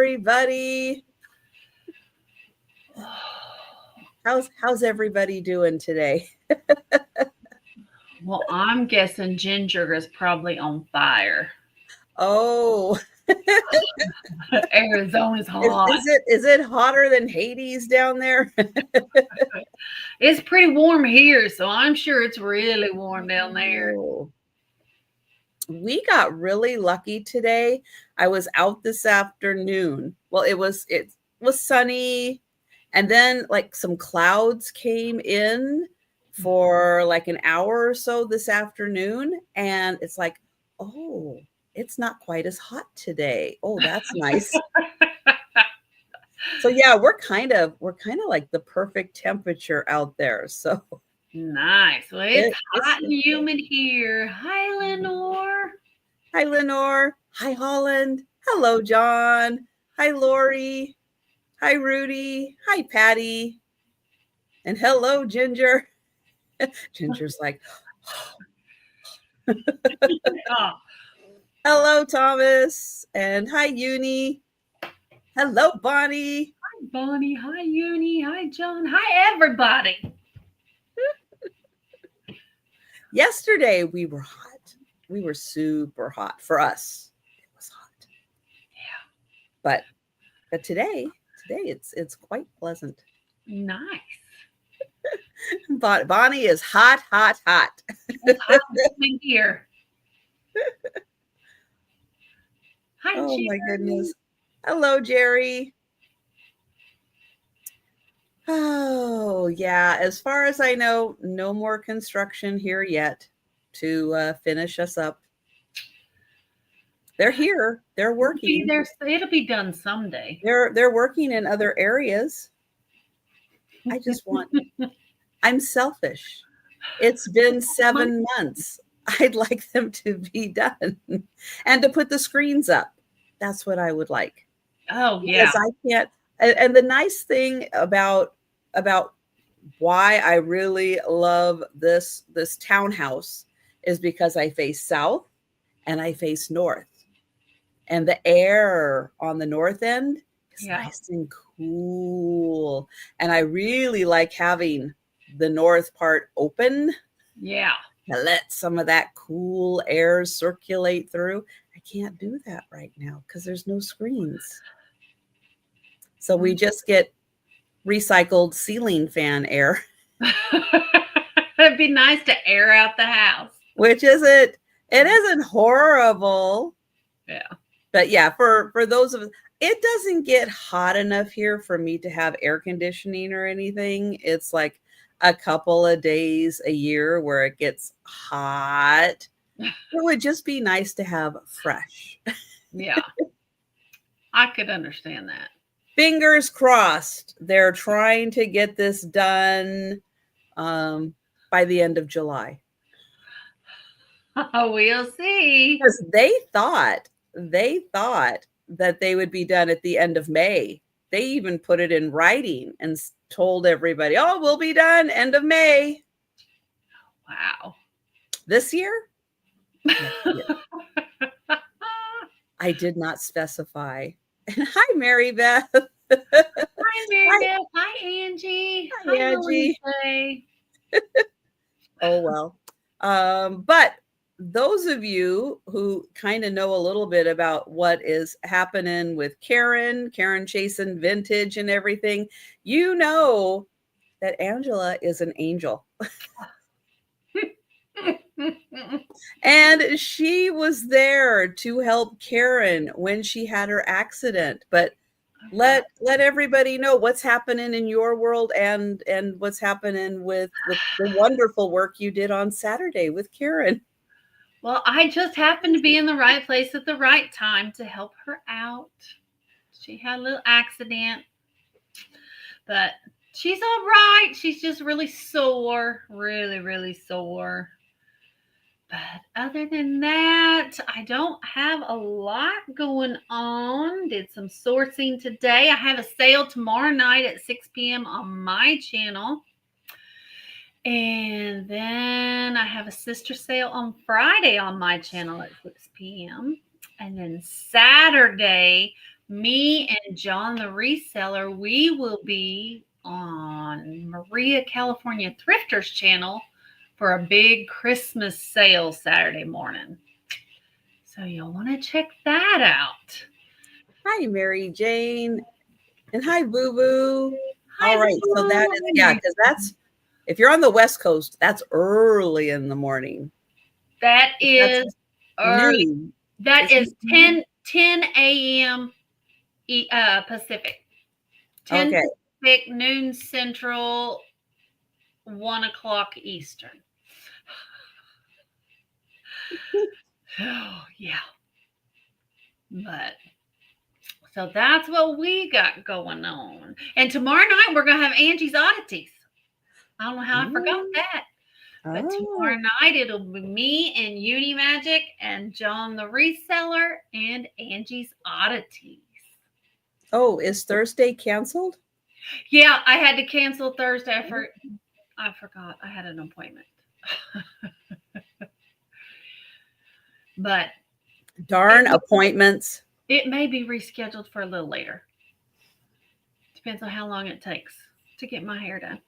everybody. How's everybody doing today? Well, I'm guessing Ginger is probably on fire. Oh, Arizona's hot. is it hotter than Hades down there? It's pretty warm here, so I'm sure it's really warm down there. Oh. We got really lucky today. I was out this afternoon. Well, it was sunny, and then like some clouds came in for like an hour or so this afternoon, and it's like, oh, it's not quite as hot today. Oh, that's nice. So yeah, we're kind of like the perfect temperature out there. So nice. Well, it's hot and humid here. Hi, Lenore. Hi, Lenore. Hi, Holland. Hello, John. Hi, Lori. Hi, Rudy. Hi, Patty. And hello, Ginger. Ginger's like, Oh. Hello, Thomas. And hi, Uni. Hello, Bonnie. Hi, Bonnie. Hi, Uni. Hi, John. Hi, everybody. Yesterday, we were hot. We were super hot. For us, it was hot. Yeah. But today it's quite pleasant. Nice. Bonnie is hot. It's hot here. Hi, oh Jerry. My goodness. Hello, Jerry. Oh, yeah. As far as I know, no more construction here yet to finish us up. They're here. They're working. It'll be done someday. They're working in other areas. I just I'm selfish. It's been 7 months. I'd like them to be done and to put the screens up. That's what I would like. Oh, yeah. Because I can't. And the nice thing about why I really love this townhouse is because I face south and I face north. And the air on the north end is nice and cool. And I really like having the north part open. Yeah. To let some of that cool air circulate through. I can't do that right now because there's no screens. So we just get recycled ceiling fan air. It'd be nice to air out the house. Which it isn't horrible. Yeah. But yeah, for those of us, it doesn't get hot enough here for me to have air conditioning or anything. It's like a couple of days a year where it gets hot. It would just be nice to have fresh. Yeah. I could understand that. Fingers crossed. They're trying to get this done by the end of July. We'll see. Because they thought that they would be done at the end of May. They even put it in writing and told everybody, oh, we'll be done end of May. Wow. This year? I did not specify. And hi, Mary Beth. Hi, Mary Beth. Hi, Angie. Hi, Angie. Oh, well. But those of you who kind of know a little bit about what is happening with Karen chasing vintage and everything, you know that Angela is an angel. And she was there to help Karen when she had her accident. But let everybody know what's happening in your world and what's happening with the wonderful work you did on Saturday with Karen. Well, I just happened to be in the right place at the right time to help her out. She had a little accident, but she's all right. She's just really sore, really, really sore. But other than that, I don't have a lot going on. Did some sourcing today. I have a sale tomorrow night at 6 p.m. on my channel. And then I have a sister sale on Friday on my channel at 6 p.m. And then Saturday, me and John the reseller, we will be on Maria California Thrifters channel for a big Christmas sale Saturday morning. So you'll want to check that out. Hi, Mary Jane. And hi, Boo Boo. Hi, All right. Boo So that is, Boo. yeah, because that's, if you're on the West Coast, that's early in the morning. That is That's early. noon. That Isn't is it 10 a.m. Pacific. 10 okay. Pacific, noon Central, 1 o'clock Eastern. Oh, yeah. But so that's what we got going on. And tomorrow night we're gonna have Angie's Oddities. I don't know how I forgot that. But tomorrow night it'll be me and Uni Magic and John the reseller and Angie's Oddities. Oh, is Thursday canceled? Yeah, I had to cancel Thursday. I forgot I had an appointment. But Darn appointments. it may be rescheduled for a little later. Depends on how long it takes to get my hair done.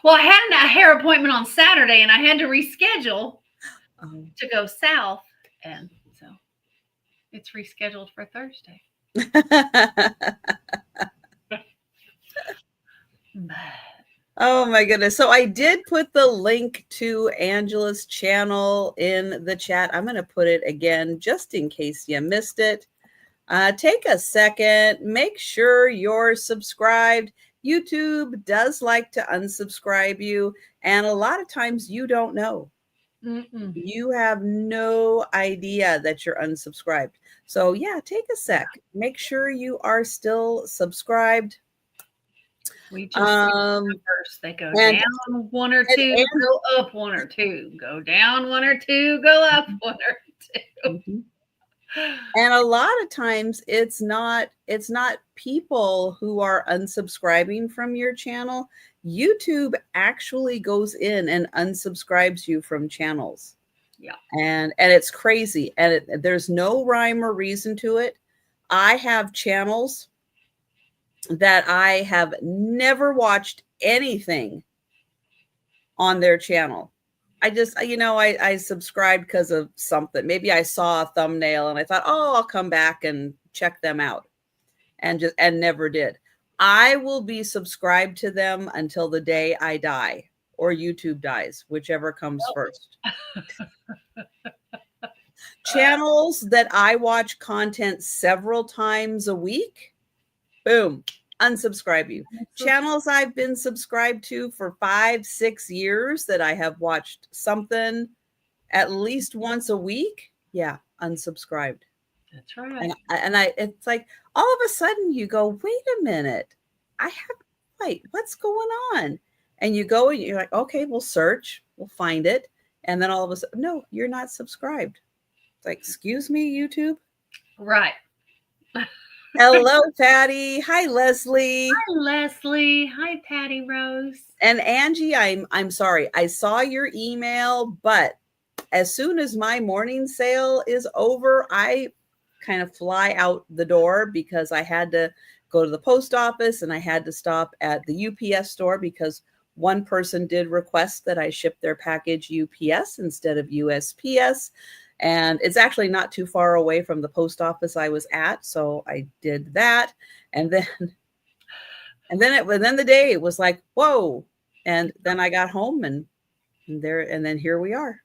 Well, I had a hair appointment on Saturday and I had to reschedule to go south. And so it's rescheduled for Thursday. Oh my goodness. So I did put the link to Angela's channel in the chat. I'm going to put it again just in case you missed it. Take a second, make sure you're subscribed. YouTube does like to unsubscribe you, and a lot of times you don't know. You have no idea that you're unsubscribed. So yeah, take a sec. Make sure you are still subscribed. We just see the numbers. They go down 1 or 2, go up 1 or 2, go down 1 or 2, go up 1 or 2. And a lot of times it's not people who are unsubscribing from your channel. YouTube actually goes in and unsubscribes you from channels. Yeah. And it's crazy. And there's no rhyme or reason to it. I have channels that I have never watched anything on their channel. I just, I subscribed because of something. Maybe I saw a thumbnail and I thought, oh, I'll come back and check them out, and never did. I will be subscribed to them until the day I die or YouTube dies, whichever comes first. Channels that I watch content several times a week, boom, unsubscribe you. Channels I've been subscribed to for 5-6 years that I have watched something at least once a week, yeah, unsubscribed. That's right. And it's like all of a sudden you go, wait a minute, what's going on? And you go and you're like, okay, we'll search, we'll find it, and then all of a sudden, no, you're not subscribed. It's like, excuse me, YouTube. Right. Hello, Patty. Hi, Leslie. Hi, Leslie. Hi, Patty Rose. And Angie, I'm sorry. I saw your email, but as soon as my morning sale is over, I kind of fly out the door because I had to go to the post office and I had to stop at the UPS store because one person did request that I ship their package UPS instead of USPS. And it's actually not too far away from the post office I was at. So I did that. And then the day it was like, whoa. And then I got home and then here we are.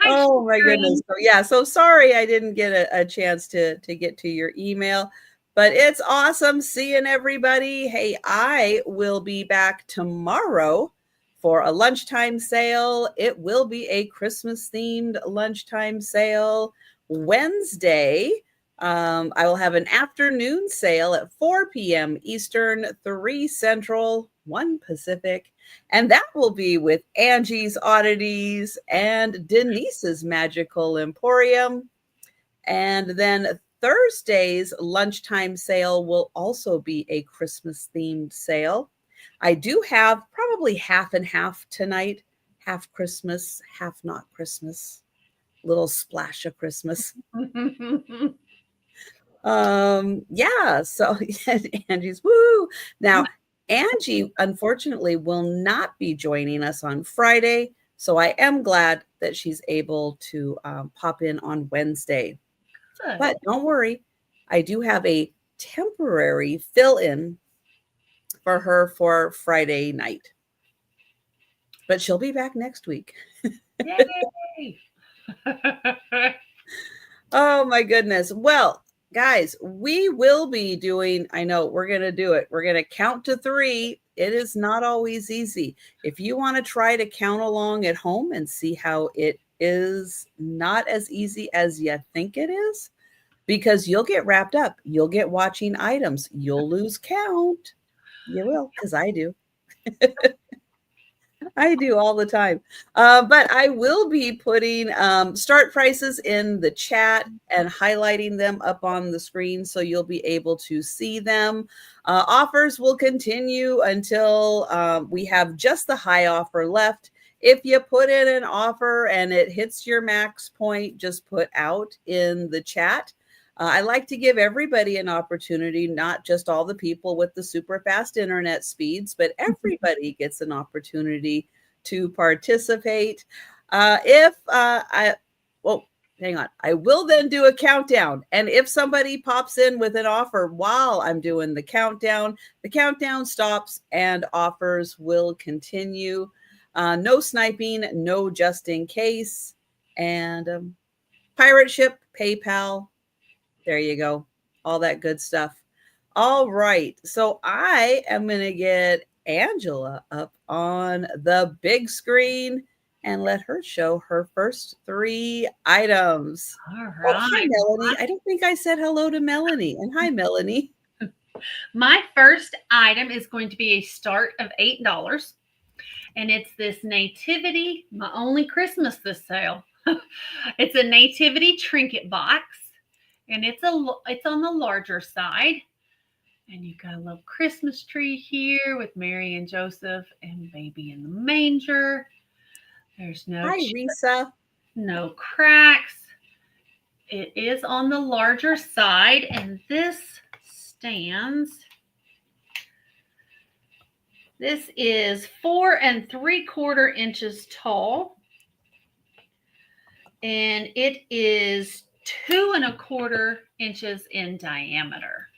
Oh my goodness. So yeah, so sorry I didn't get a chance to get to your email, but it's awesome seeing everybody. Hey, I will be back tomorrow for a lunchtime sale. It will be a Christmas themed lunchtime sale. Wednesday, I will have an afternoon sale at 4 p.m. Eastern, 3 Central, 1 Pacific. And that will be with Angie's Oddities and Denise's Magical Emporium. And then Thursday's lunchtime sale will also be a Christmas themed sale. I do have probably half and half tonight, half Christmas, half not Christmas. little splash of Christmas. Yeah, so Angie's woo. Now, Angie unfortunately will not be joining us on Friday, so I am glad that she's able to pop in on Wednesday. Good. But don't worry, I do have a temporary fill-in for her for Friday night. But she'll be back next week. Yay! Oh my goodness. Well, guys, we will be doing, I know we're going to do it. We're going to count to 3. It is not always easy. If you want to try to count along at home and see how it is not as easy as you think it is, because you'll get wrapped up. You'll get watching items. You'll lose count. You will, because I do. I do all the time. But I will be putting start prices in the chat and highlighting them up on the screen so you'll be able to see them. Offers will continue until we have just the high offer left. If you put in an offer and it hits your max point, just put out in the chat. I like to give everybody an opportunity, not just all the people with the super fast internet speeds, but everybody gets an opportunity to participate. Hang on. I will then do a countdown. And if somebody pops in with an offer while I'm doing the countdown stops and offers will continue. No sniping, no just in case. And pirate ship, PayPal. There you go. All that good stuff. All right. So I am going to get Angela up on the big screen and let her show her first 3 items. All Oh, right. hi, Melanie. I don't think I said hello to Melanie. And hi, Melanie. My first item is going to be a start of $8. And it's this Nativity, my only Christmas this sale. It's a Nativity trinket box. And it's on the larger side. And you got a little Christmas tree here with Mary and Joseph and baby in the manger. There's no Hi, Risa. No cracks. It is on the larger side, and this is 4 3/4 inches tall, and it is 2 1/4 inches in diameter.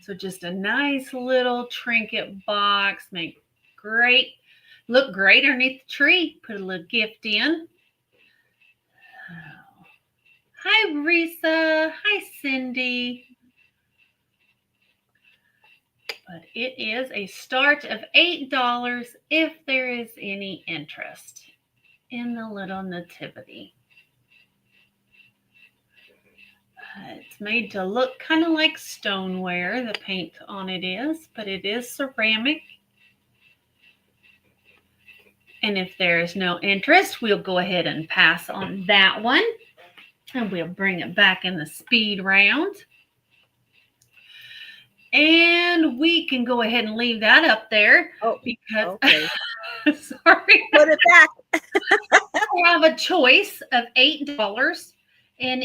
So just a nice little trinket box, look great underneath the tree. Put a little gift in. Hi, Risa. Hi, Cindy. But it is a start of $8 if there is any interest in the little nativity. It's made to look kind of like stoneware, the paint on it is, but it is ceramic. And if there is no interest, we'll go ahead and pass on that one. And we'll bring it back in the speed round. And we can go ahead and leave that up there. Oh, because okay. Sorry. Put it back. I have a choice of $8. And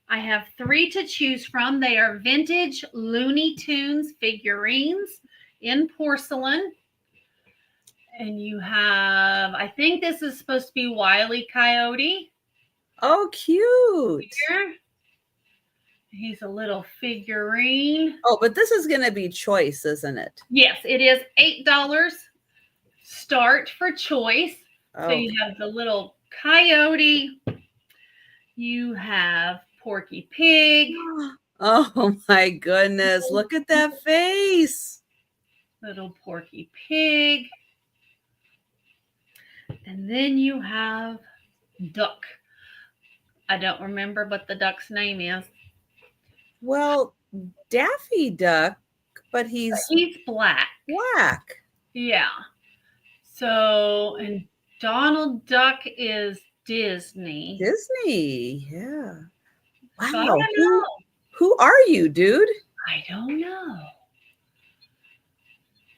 I have 3 to choose from. They are vintage Looney Tunes figurines in porcelain. And you have, I think this is supposed to be Wile E. Coyote. Oh, cute. Here. He's a little figurine. Oh, but this is going to be choice, isn't it? Yes, it is $8 start for choice. Oh. So you have the little coyote. You have Porky Pig. Oh my goodness. Look at that face. Little Porky Pig. And then you have Duck. I don't remember what the duck's name is. Well, Daffy Duck, but he's black. Black. Yeah. So, and Donald Duck is Disney. Disney, yeah. Wow. So I don't know. Who are you, dude? I don't know.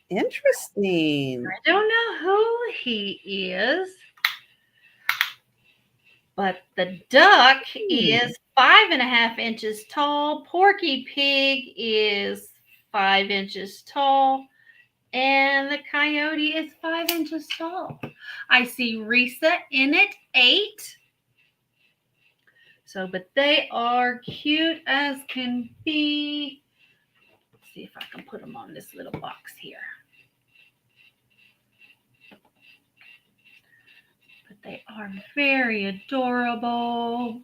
Interesting. I don't know who he is. But the duck is 5.5 inches tall. Porky Pig is 5 inches tall. And the coyote is 5 inches tall. I see Risa in at 8. So, but they are cute as can be. Let's see if I can put them on this little box here. But they are very adorable.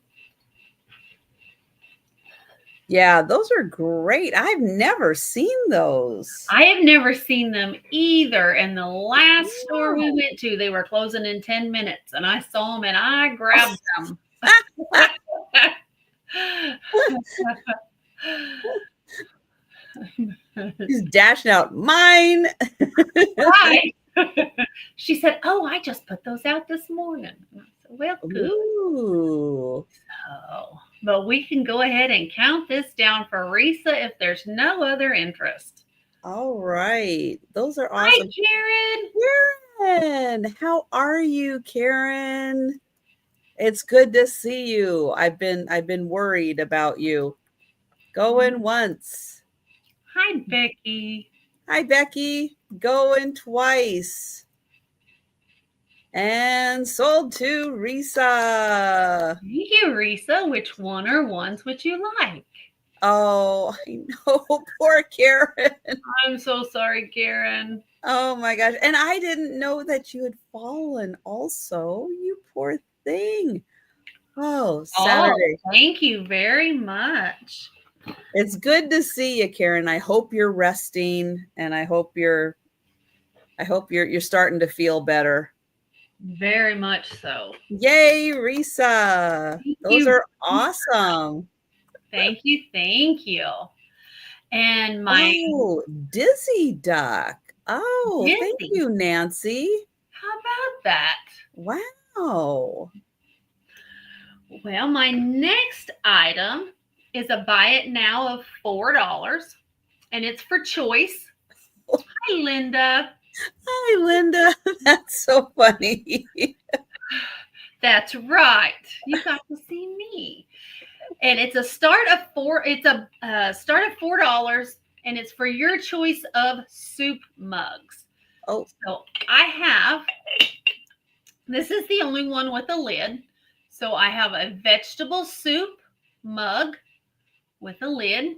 Yeah, those are great. I've never seen those. I have never seen them either. And the last store we went to, they were closing in 10 minutes. And I saw them and I grabbed them. She's dashing out mine. Right. She said, "Oh, I just put those out this morning." I said, "Well, good." Ooh. So, but we can go ahead and count this down for Risa if there's no other interest. All right. Those are awesome. Hi, Karen. Karen, how are you, Karen? It's good to see you. I've been worried about you. Going once. Hi, Becky. Hi, Becky. Going twice. And sold to Risa. Thank you, Risa. Which one or ones would you like? Oh, I know. Poor Karen. I'm so sorry, Karen. Oh my gosh. And I didn't know that you had fallen also. You poor thing. Oh, Saturday. Oh, thank you very much. It's good to see you, Karen. I hope you're resting and I hope you're starting to feel better. Very much so. Yay, Risa. Those are awesome. Thank you. Thank you. And my Dizzy Duck. Oh, Dizzy. Thank you, Nancy. How about that? Wow. Well, my next item is a buy it now of $4, and it's for choice. Hi, Linda. Hi, Linda. That's so funny. That's right. You got to see me. And it's a start of $4. It's a start of $4, and it's for your choice of soup mugs. Oh, so I have. This is the only one with a lid. So I have a vegetable soup mug with a lid.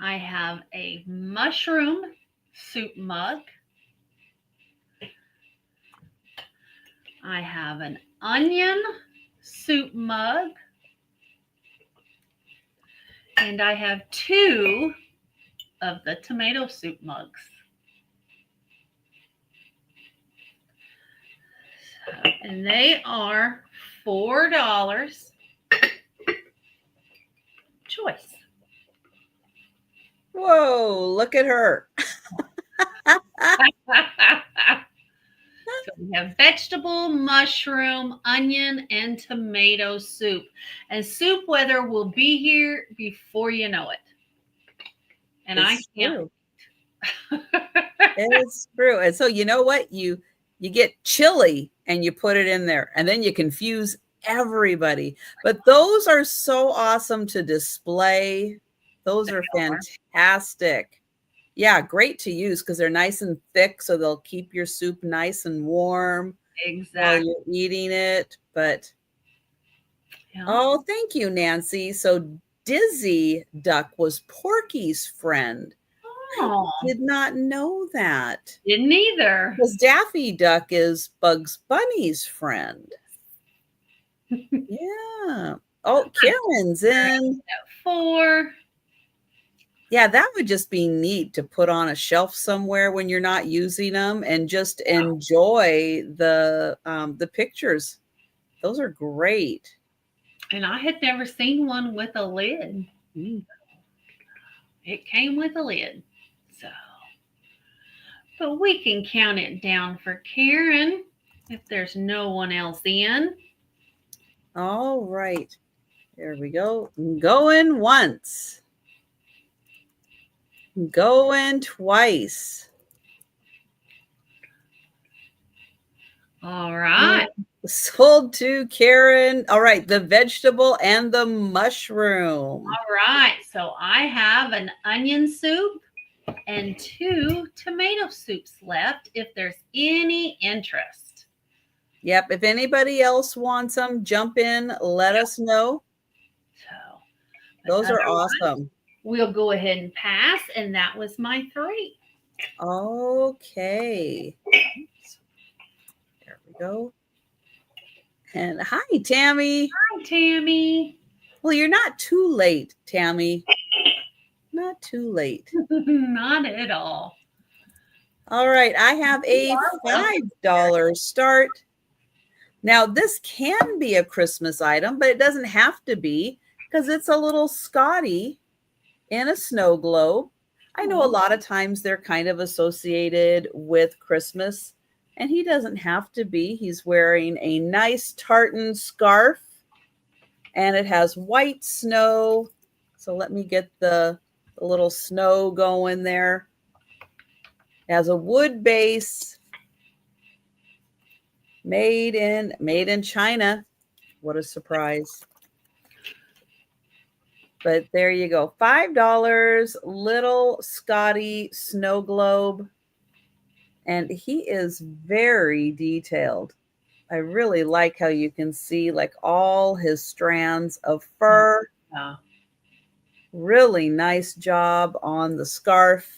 I have a mushroom soup mug. I have an onion soup mug. And I have 2 of the tomato soup mugs. And they are $4 choice. Whoa, look at her. So we have vegetable, mushroom, onion, and tomato soup. And soup weather will be here before you know it. And I can't. It's true. And so you know what? You get chili and you put it in there and then you confuse everybody. But those are so awesome to display. Those are fantastic. Yeah, great to use because they're nice and thick, so they'll keep your soup nice and warm while you're eating it. But oh, thank you, Nancy. So Dizzy Duck was Porky's friend. Oh, I did not know that. Didn't either. Because Daffy Duck is Bugs Bunny's friend. Yeah. Oh, Karen's in. 4. Yeah, that would just be neat to put on a shelf somewhere when you're not using them and just enjoy the pictures. Those are great. And I had never seen one with a lid. It came with a lid. So, but we can count it down for Karen if there's no one else in. All right. There we go. Going once. Going twice. All right. Sold to Karen. All right, the vegetable and the mushroom. All right, so I have an onion soup and 2 tomato soups left if there's any interest. Yep, if anybody else wants them, jump in, let us know. So Those are awesome. We'll go ahead and pass, and that was my 3. Okay. There we go. And hi, Tammy. Hi, Tammy. Well, you're not too late, Tammy. Not too late. Not at all. All right, I have a $5 start. Now, this can be a Christmas item, but it doesn't have to be because it's a little Scotty in a snow globe. I know a lot of times they're kind of associated with Christmas, and he doesn't have to be. He's wearing a nice tartan scarf, and it has white snow. So let me get the little snow going there. It has a wood base. Made in China. What a surprise. But there you go. $5, little Scotty snow globe. And he is very detailed. I really like how you can see like all his strands of fur. Yeah. Really nice job on the scarf.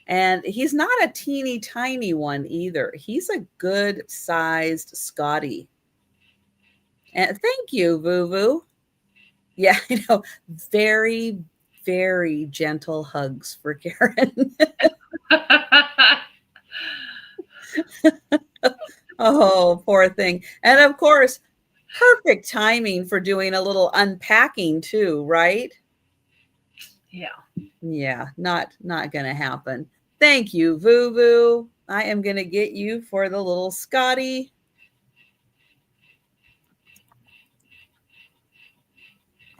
And he's not a teeny tiny one either. He's a good sized Scotty. And thank you, Vuvu. Yeah, I know. Very, very gentle hugs for Karen. Oh, poor thing. And of course, perfect timing for doing a little unpacking too, right? Yeah. Yeah, not going to happen. Thank you, Vuvu. I am going to get you for the little Scotty.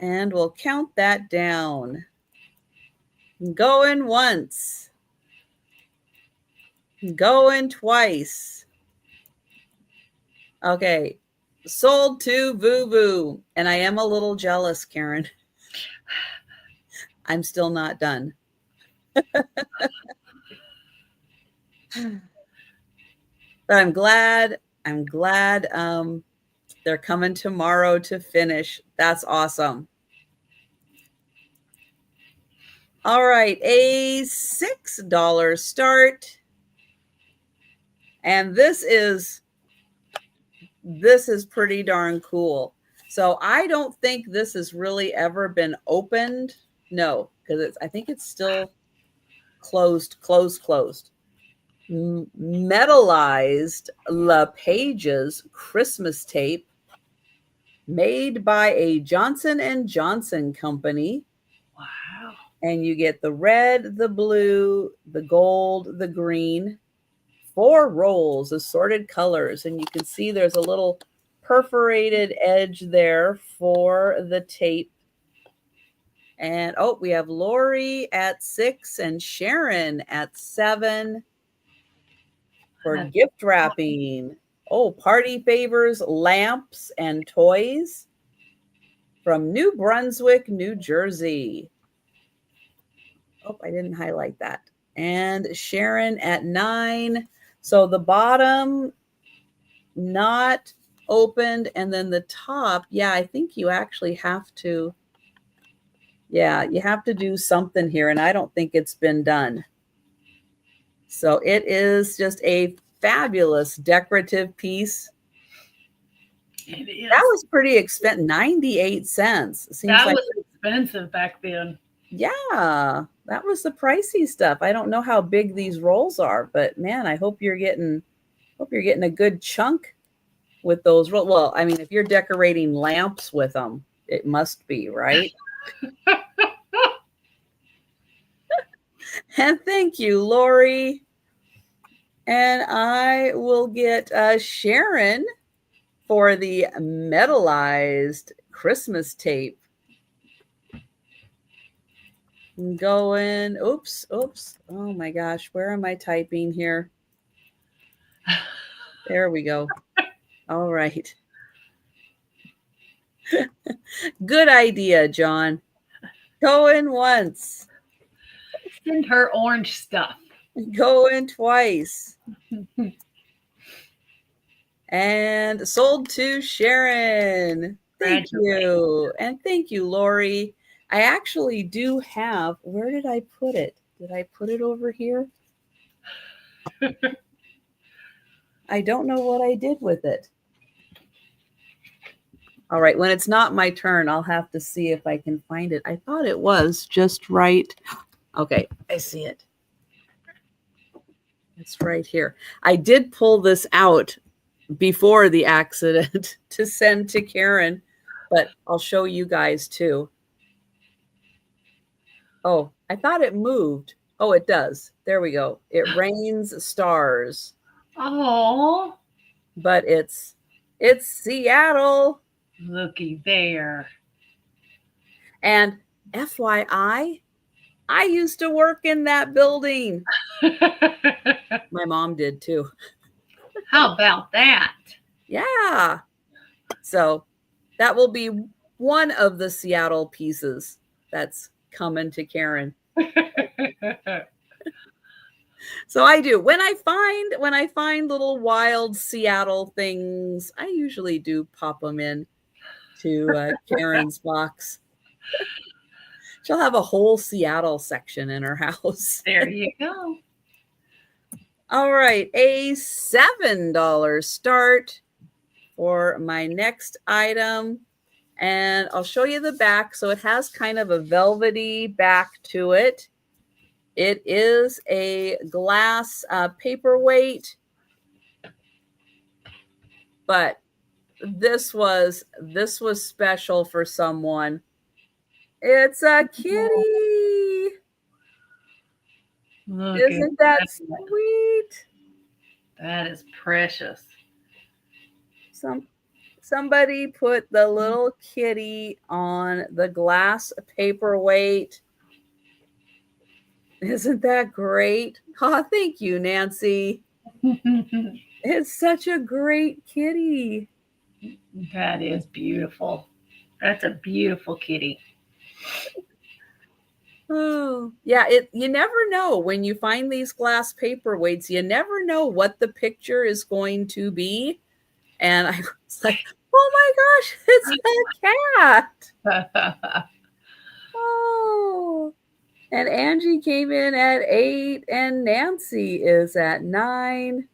And we'll count that down. Going once. Going twice. Okay. Sold to Vuvu. And I am a little jealous, Karen. I'm still not done. But I'm glad they're coming tomorrow to finish. That's awesome. All right, a $6 start. And this is pretty darn cool. So I don't think this has really ever been opened. No, because I think it's still closed. Metallized LePage's Christmas tape made by a Johnson & Johnson company. Wow. And you get the red, the blue, the gold, the green, 4 rolls, assorted colors. And you can see there's a little perforated edge there for the tape. And we have Lori at 6 and Sharon at 7 for gift wrapping. Party favors, lamps, and toys from New Brunswick, New Jersey. I didn't highlight that. And Sharon at 9. So the bottom not opened, and then the top, I think you actually have to, you have to do something here, and I don't think it's been done. So it is just a fabulous decorative piece. It is. That was pretty expensive, 98 cents. Seems that was expensive back then. Yeah, that was the pricey stuff. I don't know how big these rolls are, but man, I hope you're getting a good chunk with those rolls. Well, I mean, if you're decorating lamps with them, it must be, right? And thank you, Lori. And I will get Sharon for the metallized Christmas tape. Going, oops. Oh my gosh, where am I typing here? There we go. All right. Good idea, John. Going once. Send her orange stuff. Going twice. And sold to Sharon. Thank you. And thank you, Lori. I actually do have, where did I put it? Did I put it over here? I don't know what I did with it. All right, when it's not my turn, I'll have to see if I can find it. I thought it was just right. Okay, I see it. It's right here. I did pull this out before the accident to send to Karen, but I'll show you guys too. Oh, I thought it moved. Oh, it does. There we go. It rains stars. Oh, But it's Seattle. looky there. And FYI, I used to work in that building. My mom did too. How about that? Yeah. So that will be one of the Seattle pieces that's coming to Karen. So I do. When I find little wild Seattle things, I usually do pop them in to Karen's box. She'll have a whole Seattle section in her house. There you go. All right, a $7 start for my next item. And I'll show you the back. So it has kind of a velvety back to it. It is a glass paperweight, but this was special for someone. It's a kitty. Look, isn't that sweet? That is precious. Somebody put the little kitty on the glass paperweight. Isn't that great? Oh, thank you, Nancy. It's such a great kitty. That is beautiful. That's a beautiful kitty. Oh, yeah. You never know when you find these glass paperweights, you never know what the picture is going to be. And I was like, oh my gosh, it's a cat. Oh. And Angie came in at 8 and Nancy is at 9.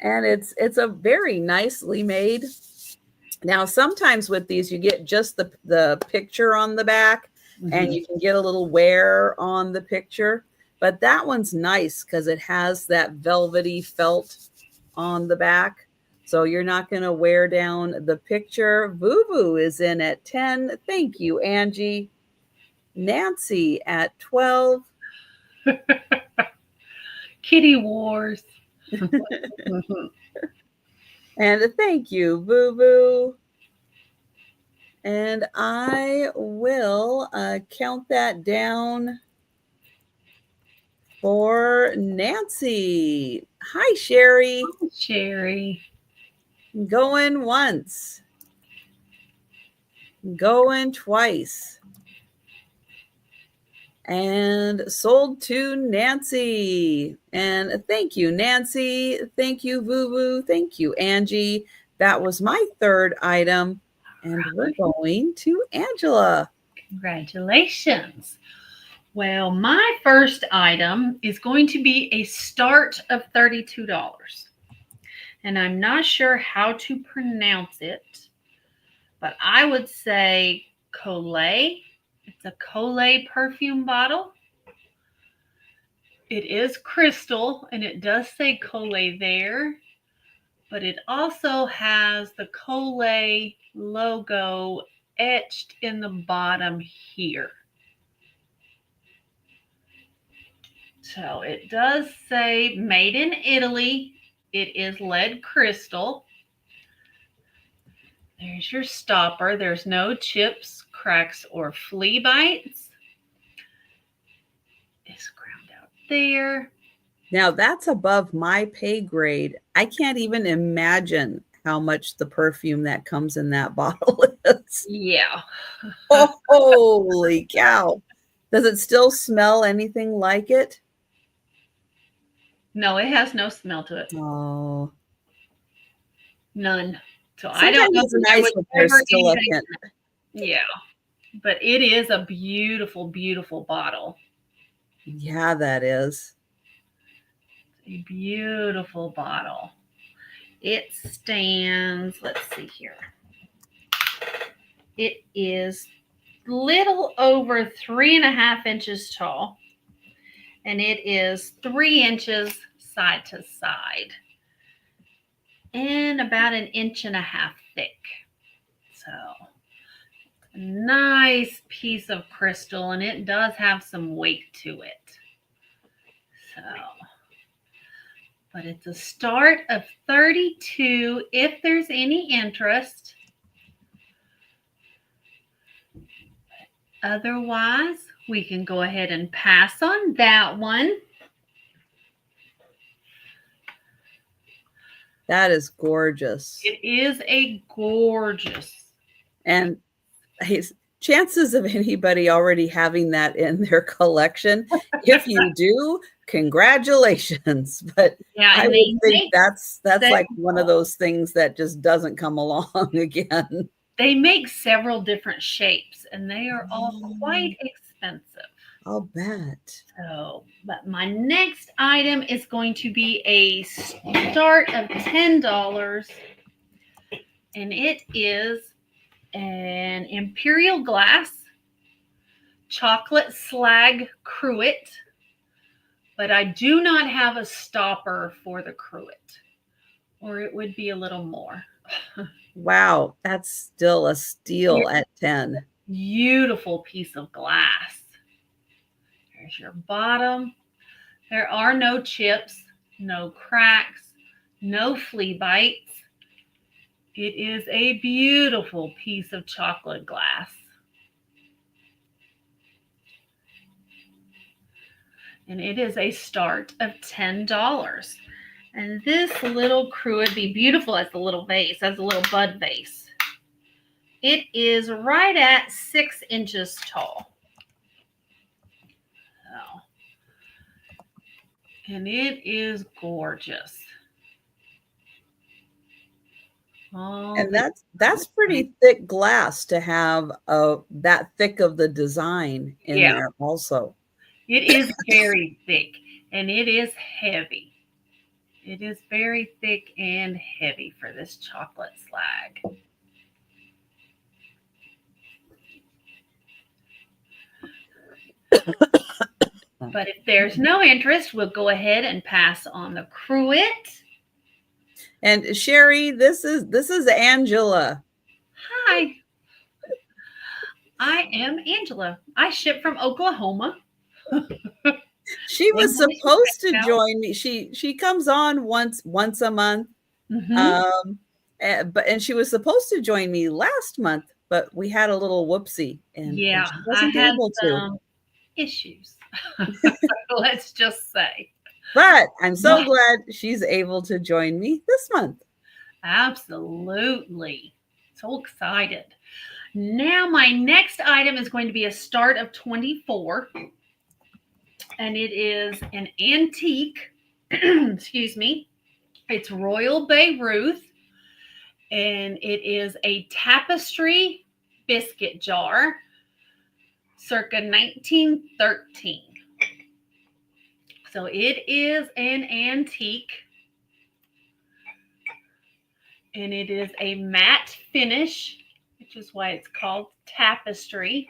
And it's a very nicely made. Now, sometimes with these, you get just the picture on the back, and you can get a little wear on the picture. But that one's nice because it has that velvety felt on the back. So you're not going to wear down the picture. Boo is in at 10. Thank you, Angie. Nancy at 12. Kitty wars. And thank you, Boo. And I will count that down for Nancy. Hi, Sherry. Sherry. Going once. Going twice. And sold to Nancy. And thank you, Nancy. Thank you, Boo. Thank you, Angie. That was my third item. And we're going to Angela. Congratulations. Well, my first item is going to be a start of $32. And I'm not sure how to pronounce it, but I would say Collet. It's a Collet perfume bottle. It is crystal, and it does say Collet there, but it also has the Collet logo etched in the bottom here. So it does say made in Italy. It is lead crystal. There's your stopper. There's no chips, cracks, or flea bites. It's there. Now that's above my pay grade. I can't even imagine how much the perfume that comes in that bottle is. Yeah. Oh, holy cow. Does it still smell anything like it? No, it has no smell to it. Oh. None. So I don't Sometimes know it's that there nice was when there's ever still a anything. hint. Yeah. But it is a beautiful, beautiful bottle. Yeah, that is. A beautiful bottle. It stands, let's see here. It is little over 3.5 inches tall. And it is 3 inches side to side. And about 1.5 inches thick. So a nice piece of crystal, and it does have some weight to it. So, but it's a start of $32 if there's any interest. Otherwise, we can go ahead and pass on that one. That is gorgeous. It is a gorgeous. And chances of anybody already having that in their collection, if you do, congratulations. But Yeah, I and would think that's several. like one of those things that just doesn't come along again. They make several different shapes, and they are all quite expensive. I'll bet. So, but my next item is going to be a start of $10, and it is an Imperial Glass chocolate slag cruet, but I do not have a stopper for the cruet, or it would be a little more. Wow, that's still a steal at 10. Beautiful piece of glass. There's your bottom. There are no chips, no cracks, no flea bites. It is a beautiful piece of chocolate glass. And it is a start of $10. And this little cruet would be beautiful as a little vase, as a little bud vase. It is right at 6 inches tall. So, and it is gorgeous. And that's pretty thick glass to have that thick of the design in there also. It is very thick, and it is heavy. It is very thick and heavy for this chocolate slag. But if there's no interest, we'll go ahead and pass on the cruet. And Sherry, this is Angela. Hi. I am Angela. I ship from Oklahoma. She was supposed to join me. She comes on once a month. Mm-hmm. And she was supposed to join me last month, but we had a little whoopsie and she wasn't able to. Issues. Let's just say. But I'm so glad she's able to join me this month. Absolutely. So excited. Now my next item is going to be a start of 24. And it is an antique. Excuse me. It's Royal Beirut. And it is a Tapestry Biscuit Jar circa 1913. So it is an antique, and it is a matte finish, which is why it's called tapestry,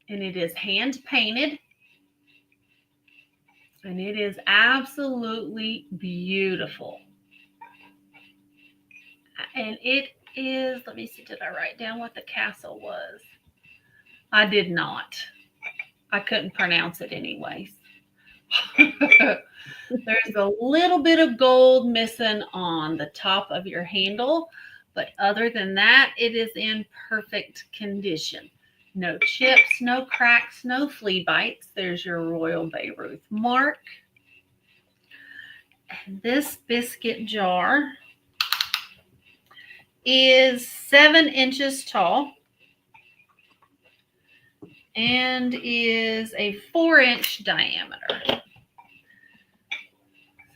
and it is hand painted, and it is absolutely beautiful. And it is, let me see, did I write down what the castle was? I did not. I couldn't pronounce it anyways. There's a little bit of gold missing on the top of your handle, but other than that, it is in perfect condition. No chips, no cracks, no flea bites. There's your Royal Beirut mark. And this biscuit jar is 7 inches tall and is a 4-inch diameter.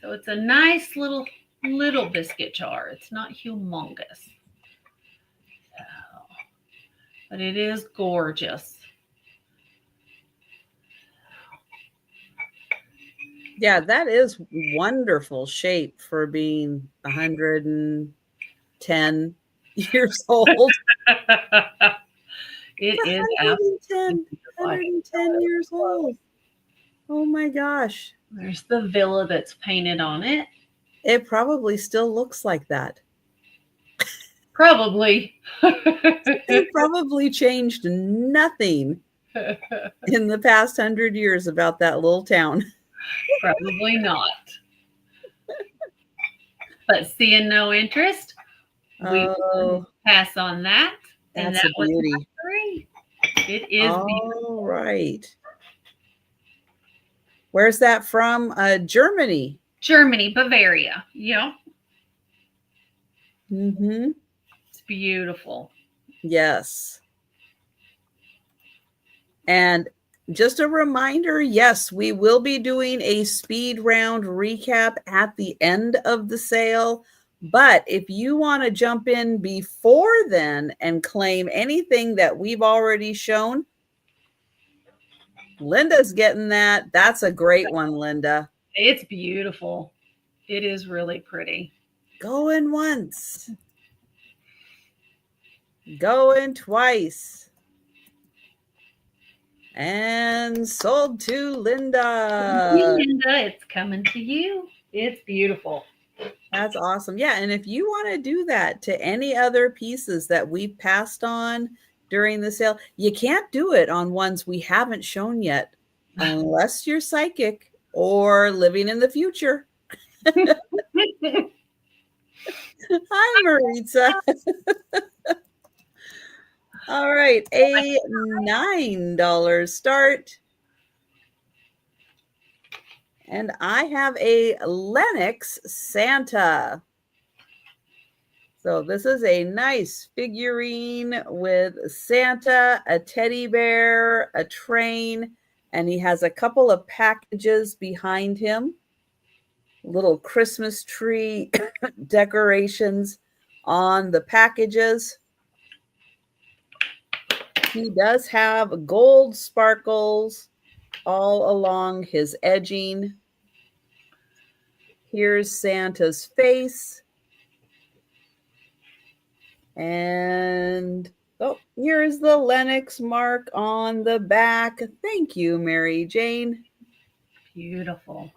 So it's a nice little biscuit jar. It's not humongous. But it is gorgeous. Yeah, that is wonderful shape for being 110 years old. It is 110 years old. Oh my gosh. There's the villa that's painted on it. It probably still looks like that. Probably. They probably changed nothing in the past 100 years about that little town. Probably not. But seeing no interest, we will pass on that. And That's that a beauty. was my 3. It is beautiful. All right. Where's that from? Germany. Germany, Bavaria. Yeah. Mm-hmm. It's beautiful. Yes. And just a reminder, yes, we will be doing a speed round recap at the end of the sale. But if you want to jump in before then and claim anything that we've already shown, Linda's getting that. That's a great one, Linda. It's beautiful. It is really pretty. Going once. Going twice. And sold to Linda. Linda, it's coming to you. It's beautiful. That's awesome. Yeah. And if you want to do that to any other pieces that we've passed on during the sale, you can't do it on ones we haven't shown yet, unless you're psychic or living in the future. Hi, Maritza. All right. A $9 start. And I have a Lennox Santa. So this is a nice figurine with Santa, a teddy bear, a train, and he has a couple of packages behind him. Little Christmas tree decorations on the packages. He does have gold sparkles all along his edging. Here's Santa's face. And here's the Lennox mark on the back. Thank you, Mary Jane. Beautiful.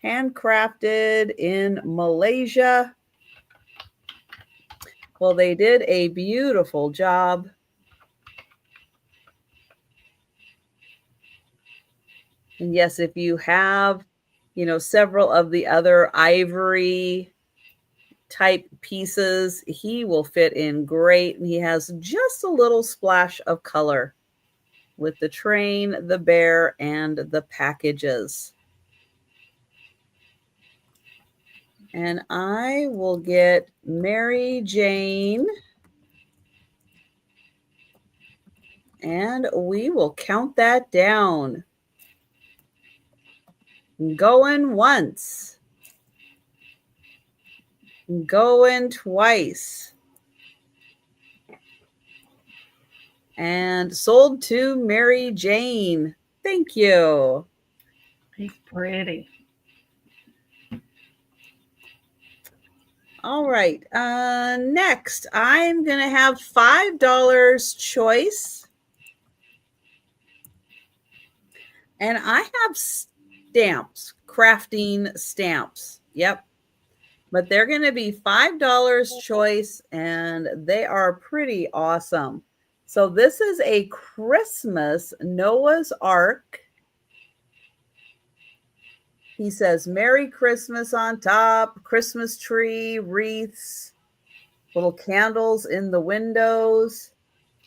Handcrafted in Malaysia. Well, they did a beautiful job. And yes, if you have, several of the other ivory type pieces, he will fit in great. And he has just a little splash of color with the train, the bear, and the packages. And I will get Mary Jane. And we will count that down. Going once. Going twice. And sold to Mary Jane. Thank you. He's pretty. All right. Next, I'm going to have $5 choice. And I have stamps, crafting stamps. Yep. But they're going to be $5 choice, and they are pretty awesome. So this is a Christmas Noah's Ark. He says, Merry Christmas on top, Christmas tree, wreaths, little candles in the windows.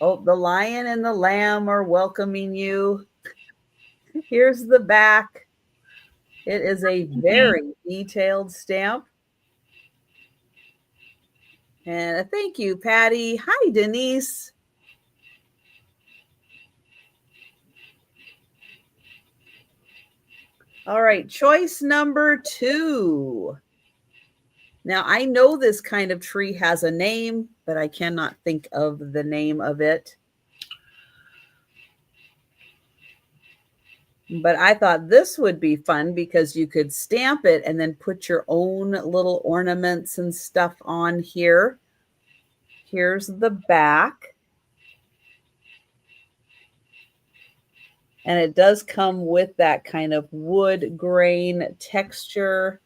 Oh, the lion and the lamb are welcoming you. Here's the back. It is a very detailed stamp. And thank you, Patty. Hi, Denise. All right, choice number 2. Now, I know this kind of tree has a name, but I cannot think of the name of it. But I thought this would be fun because you could stamp it and then put your own little ornaments and stuff on here. Here's the back. And it does come with that kind of wood grain texture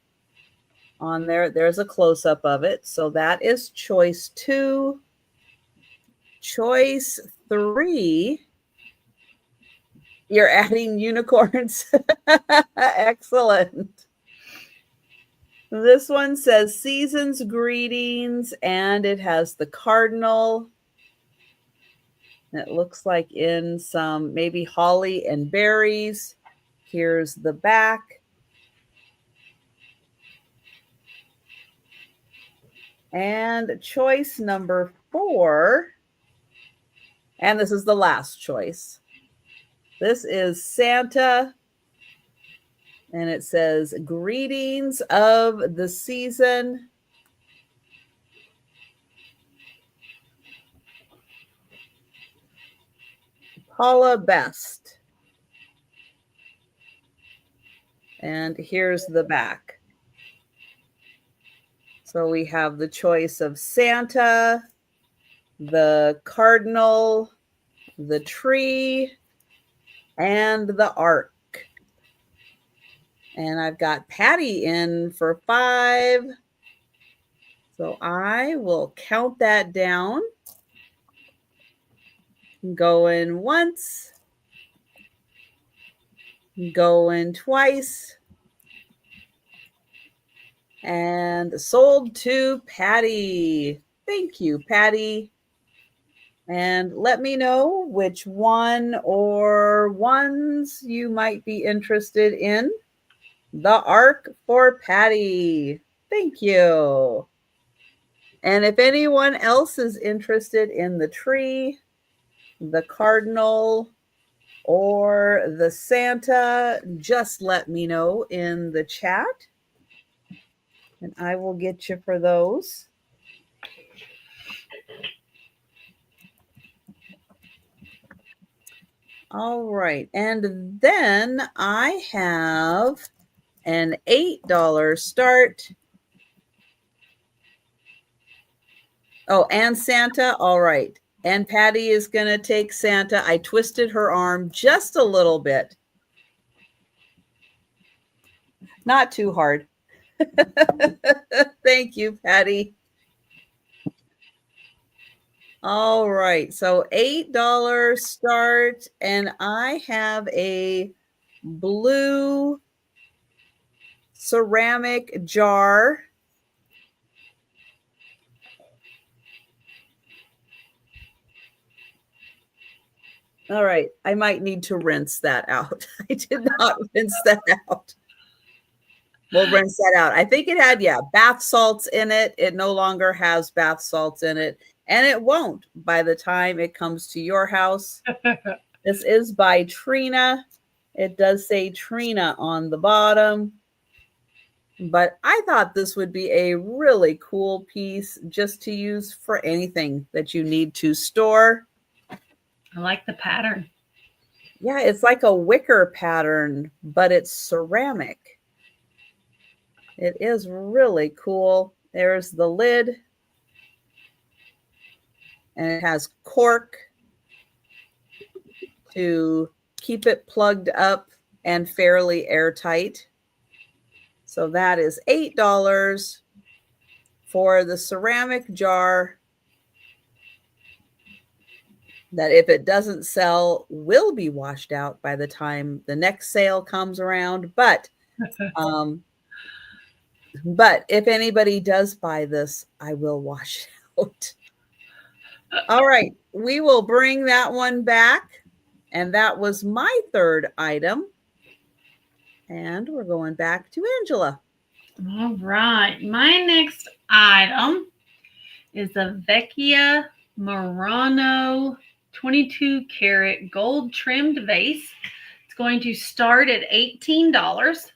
on there. There's a close-up of it. So that is choice 2. Choice 3. You're adding unicorns. Excellent. This one says season's greetings, and it has the cardinal. It looks like in some maybe holly and berries. Here's the back. And choice number 4. And this is the last choice. This is Santa. And it says, greetings of the season. Paula Best. And here's the back. So we have the choice of Santa, the cardinal, the tree, and the ark. And I've got Patty in for 5. So I will count that down. Going once. Going twice. And sold to Patty. Thank you, Patty. And let me know which one or ones you might be interested in. The ark for Patty. Thank you. And if anyone else is interested in the tree, the cardinal, or the Santa, just let me know in the chat. And I will get you for those. All right. And then I have an $8 start. Oh, and Santa. All right. And Patty is going to take Santa. I twisted her arm just a little bit. Not too hard. Thank you, Patty. All right. So $8 start. And I have a blue ceramic jar. All right. I might need to rinse that out. I did not rinse that out. We'll rinse that out. I think it had, bath salts in it. It no longer has bath salts in it. And it won't by the time it comes to your house. This is by Trina. It does say Trina on the bottom. But I thought this would be a really cool piece just to use for anything that you need to store. I like the pattern. Yeah, it's like a wicker pattern, but it's ceramic. It is really cool. There's the lid. And it has cork to keep it plugged up and fairly airtight. So that is $8 for the ceramic jar that, if it doesn't sell, will be washed out by the time the next sale comes around. But if anybody does buy this, I will wash it out. All right. We will bring that one back. And that was my third item. And we're going back to Angela. All right. My next item is a Vecchia Murano 22 karat gold trimmed vase. It's going to start at $18.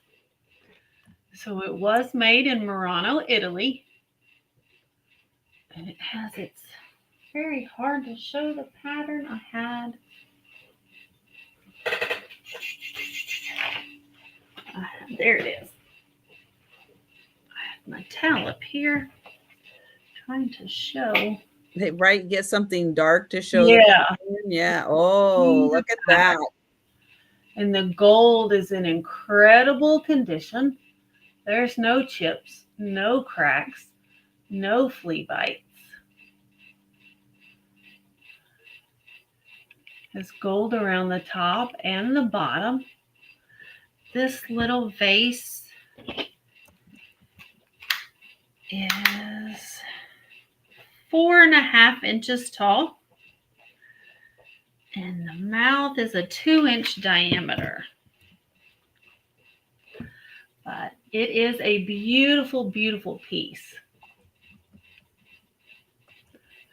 So it was made in Murano, Italy. And it has its very hard to show the pattern I had. There it is. I have my towel up here trying to show. Right, get something dark to show. Yeah. Yeah. Oh, look at that. And the gold is in incredible condition. There's no chips, no cracks, no flea bites. There's gold around the top and the bottom. This little vase is 4.5 inches tall. And the mouth is a 2-inch diameter. But it is a beautiful, beautiful piece.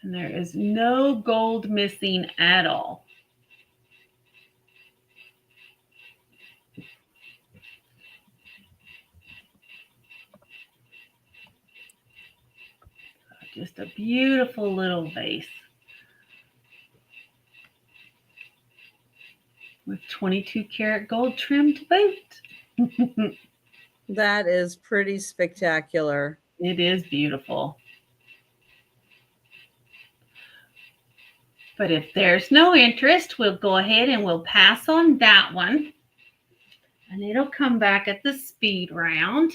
And there is no gold missing at all. Just a beautiful little vase with 22 karat gold trim to boot. That is pretty spectacular. It is beautiful. But if there's no interest, we'll go ahead and we'll pass on that one. And it'll come back at the speed round.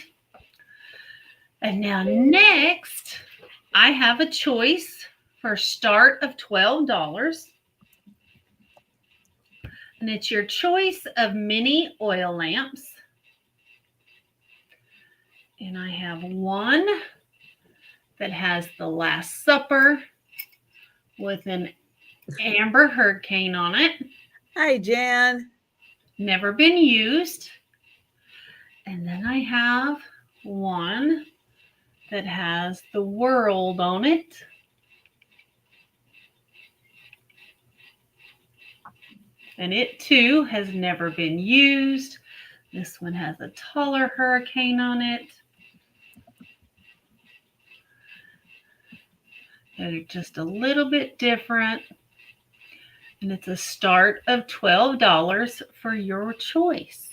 And now next, I have a choice for a start of $12. And it's your choice of mini oil lamps. And I have one that has the Last Supper with an amber hurricane on it. Hi, Jan. Never been used. And then I have one that has the world on it. And it too has never been used. This one has a taller hurricane on it. They're just a little bit different. And it's a start of $12 for your choice.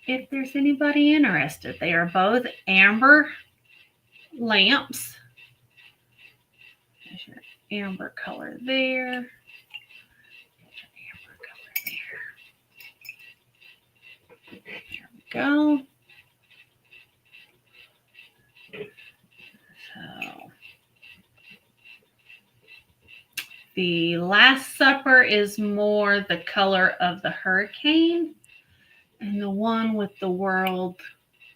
If there's anybody interested, they are both amber lamps. There's your amber color there. There's your amber color there. There we go. So the Last Supper is more the color of the hurricane, and the one with the world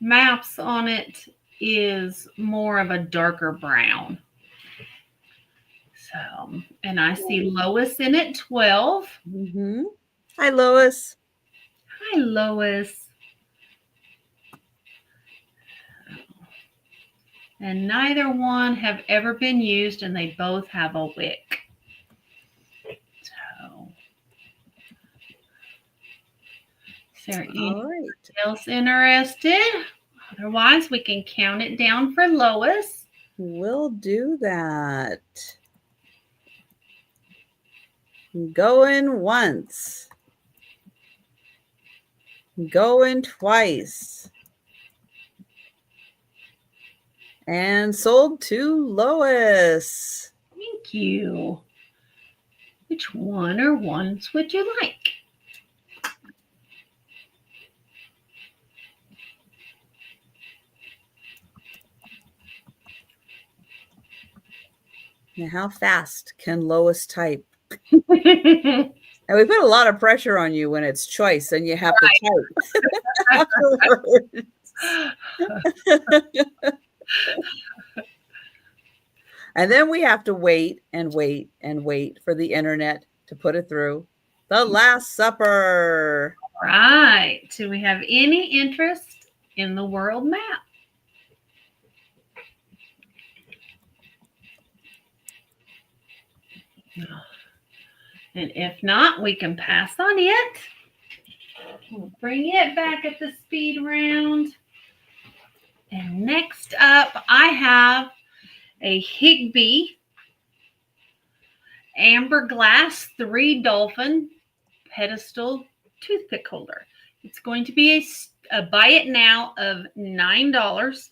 maps on it is more of a darker brown. So, and I see Lois in at 12. Mm-hmm. Hi, Lois. Hi, Lois. And neither one have ever been used, and they both have a wick. So, is there anybody else interested? Otherwise, we can count it down for Lois. We'll do that. Going once. Going twice. And sold to Lois. Thank you. Which one or ones would you like? Now, how fast can Lois type? And we put a lot of pressure on you when it's choice and you have to type afterwards. And then we have to wait and wait and wait for the internet to put it through. The Last Supper. Right. Do we have any interest in the world map? And if not, we can pass on it. We'll bring it back at the speed round. And next up, I have a Higby amber glass 3 Dolphin pedestal toothpick holder. It's going to be a buy it now of $9.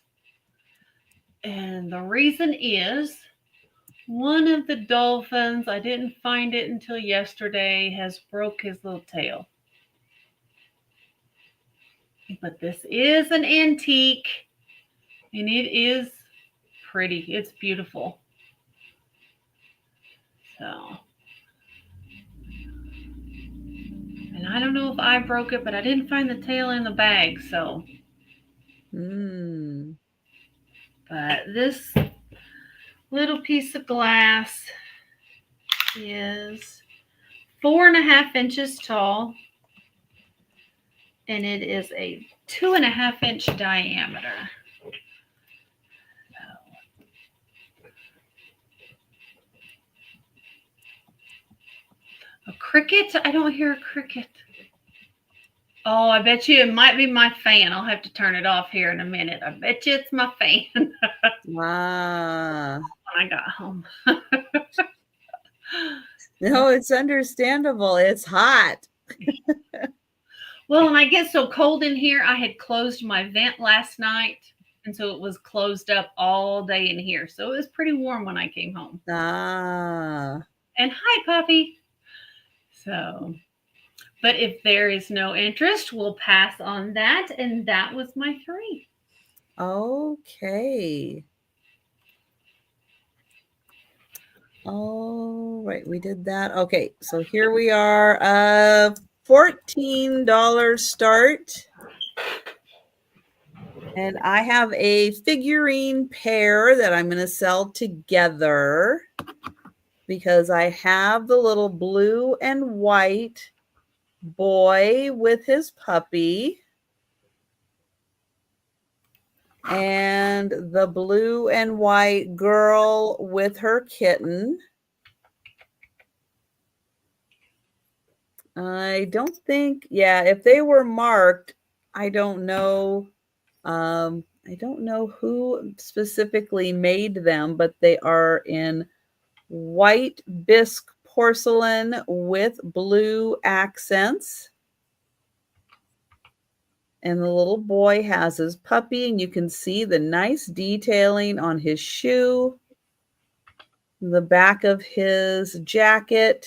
And the reason is one of the dolphins, I didn't find it until yesterday, has broke his little tail. But this is an antique, and it is pretty. It's beautiful. So, and I don't know if I broke it, but I didn't find the tail in the bag. So, but this little piece of glass is 4.5 inches tall, and it is a 2.5 inch diameter. A cricket? I don't hear a cricket. Oh, I bet you it might be my fan. I'll have to turn it off here in a minute. I bet you it's my fan. Wow. When I got home. No, it's understandable. It's hot. Well, and I get so cold in here, I had closed my vent last night. And so it was closed up all day in here. So it was pretty warm when I came home. Ah. And hi, puppy. So, but if there is no interest, we'll pass on that. And that was my 3. Okay. All right, we did that. Okay, so here we are. $14 start. And I have a figurine pair that I'm going to sell together because I have the little blue and white boy with his puppy and the blue and white girl with her kitten. I don't think, yeah, if they were marked, I don't know. I don't know who specifically made them, but they are in white bisque porcelain with blue accents. And the little boy has his puppy, and you can see the nice detailing on his shoe, the back of his jacket,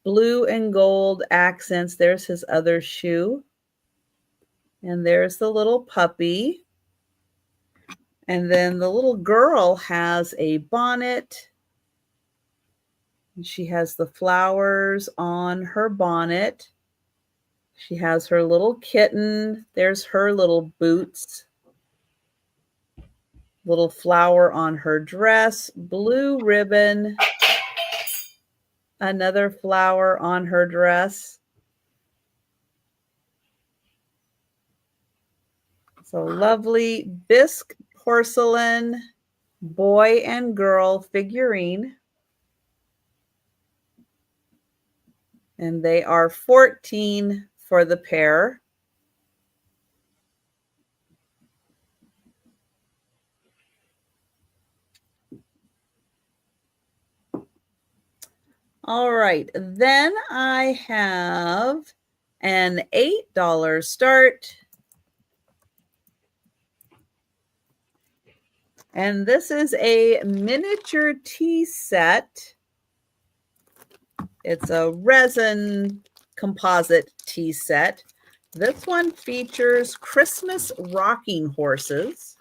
blue and gold accents. There's his other shoe. And there's the little puppy. And then the little girl has a bonnet. And she has the flowers on her bonnet. She has her little kitten. There's her little boots. Little flower on her dress. Blue ribbon. Another flower on her dress. So lovely bisque porcelain boy and girl figurine. And they are $14 for the pair. All right, then I have an $8 start. And this is a miniature tea set. It's a resin composite tea set. This one features Christmas rocking horses.